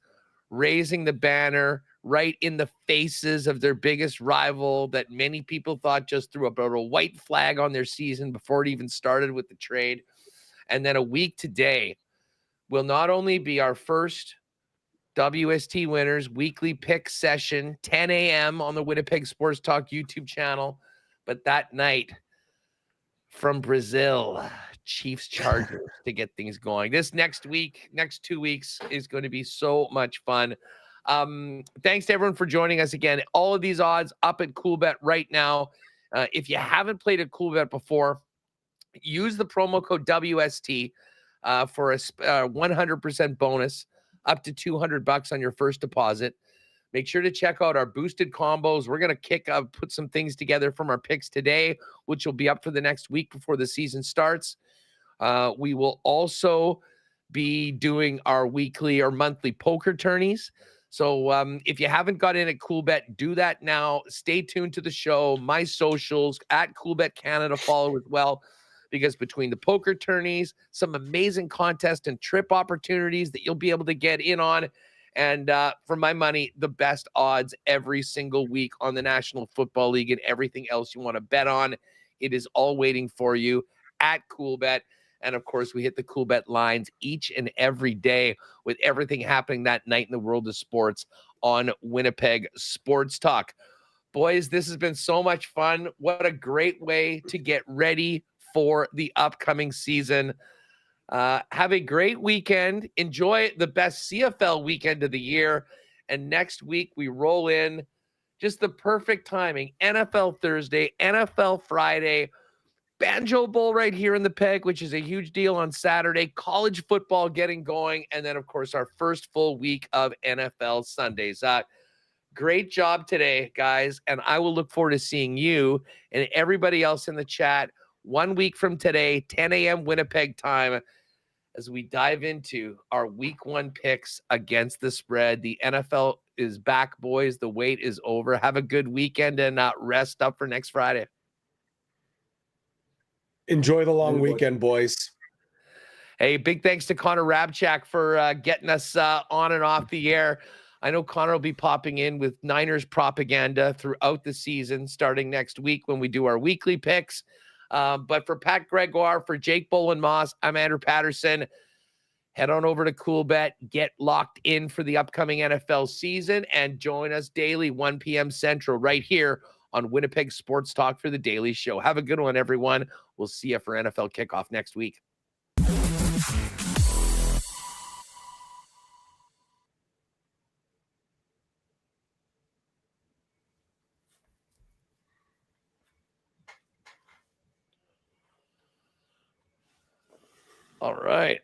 raising the banner, right in the faces of their biggest rival that many people thought just threw about a white flag on their season before it even started with the trade. And then a week today will not only be our first WST Winners weekly pick session, 10 a.m. on the Winnipeg Sports Talk YouTube channel, but that night from Brazil, Chiefs Chargers to get things going. This next 2 weeks is going to be so much fun. Thanks to everyone for joining us again. All of these odds up at Coolbet right now. If you haven't played at Coolbet before, use the promo code WST for a 100% bonus up to $200 on your first deposit. Make sure to check out our boosted combos. We're going to put some things together from our picks today, which will be up for the next week before the season starts. We will also be doing our weekly or monthly poker tourneys. So if you haven't got in at Coolbet, do that now. Stay tuned to the show. My socials at Coolbet Canada follow as well, because between the poker tourneys, some amazing contest and trip opportunities that you'll be able to get in on, and for my money, the best odds every single week on the National Football League and everything else you want to bet on, it is all waiting for you at Coolbet. And of course, we hit the Coolbet lines each and every day with everything happening that night in the world of sports on Winnipeg Sports Talk. Boys, this has been so much fun. What a great way to get ready for the upcoming season. Have a great weekend. Enjoy the best CFL weekend of the year. And next week, we roll in just the perfect timing. NFL Thursday, NFL Friday, Banjo Bowl right here in the Peg, which is a huge deal on Saturday, college football getting going, and then, of course, our first full week of NFL Sundays. Great job today, guys, and I will look forward to seeing you and everybody else in the chat 1 week from today, 10 a.m. Winnipeg time, as we dive into our week 1 picks against the spread. The NFL is back, boys. The wait is over. Have a good weekend and rest up for next Friday. Enjoy the long weekend, boys. Hey, big thanks to Connor Rabchak for getting us on and off the air. I know Connor will be popping in with Niners propaganda throughout the season, starting next week when we do our weekly picks. But for Pat Gregoire, for Jake Bolin Moss, I'm Andrew Paterson. Head on over to Coolbet, get locked in for the upcoming NFL season, and join us daily, 1 p.m. Central, right here on Winnipeg Sports Talk for the Daily Show. Have a good one, everyone. We'll see you for NFL kickoff next week. All right.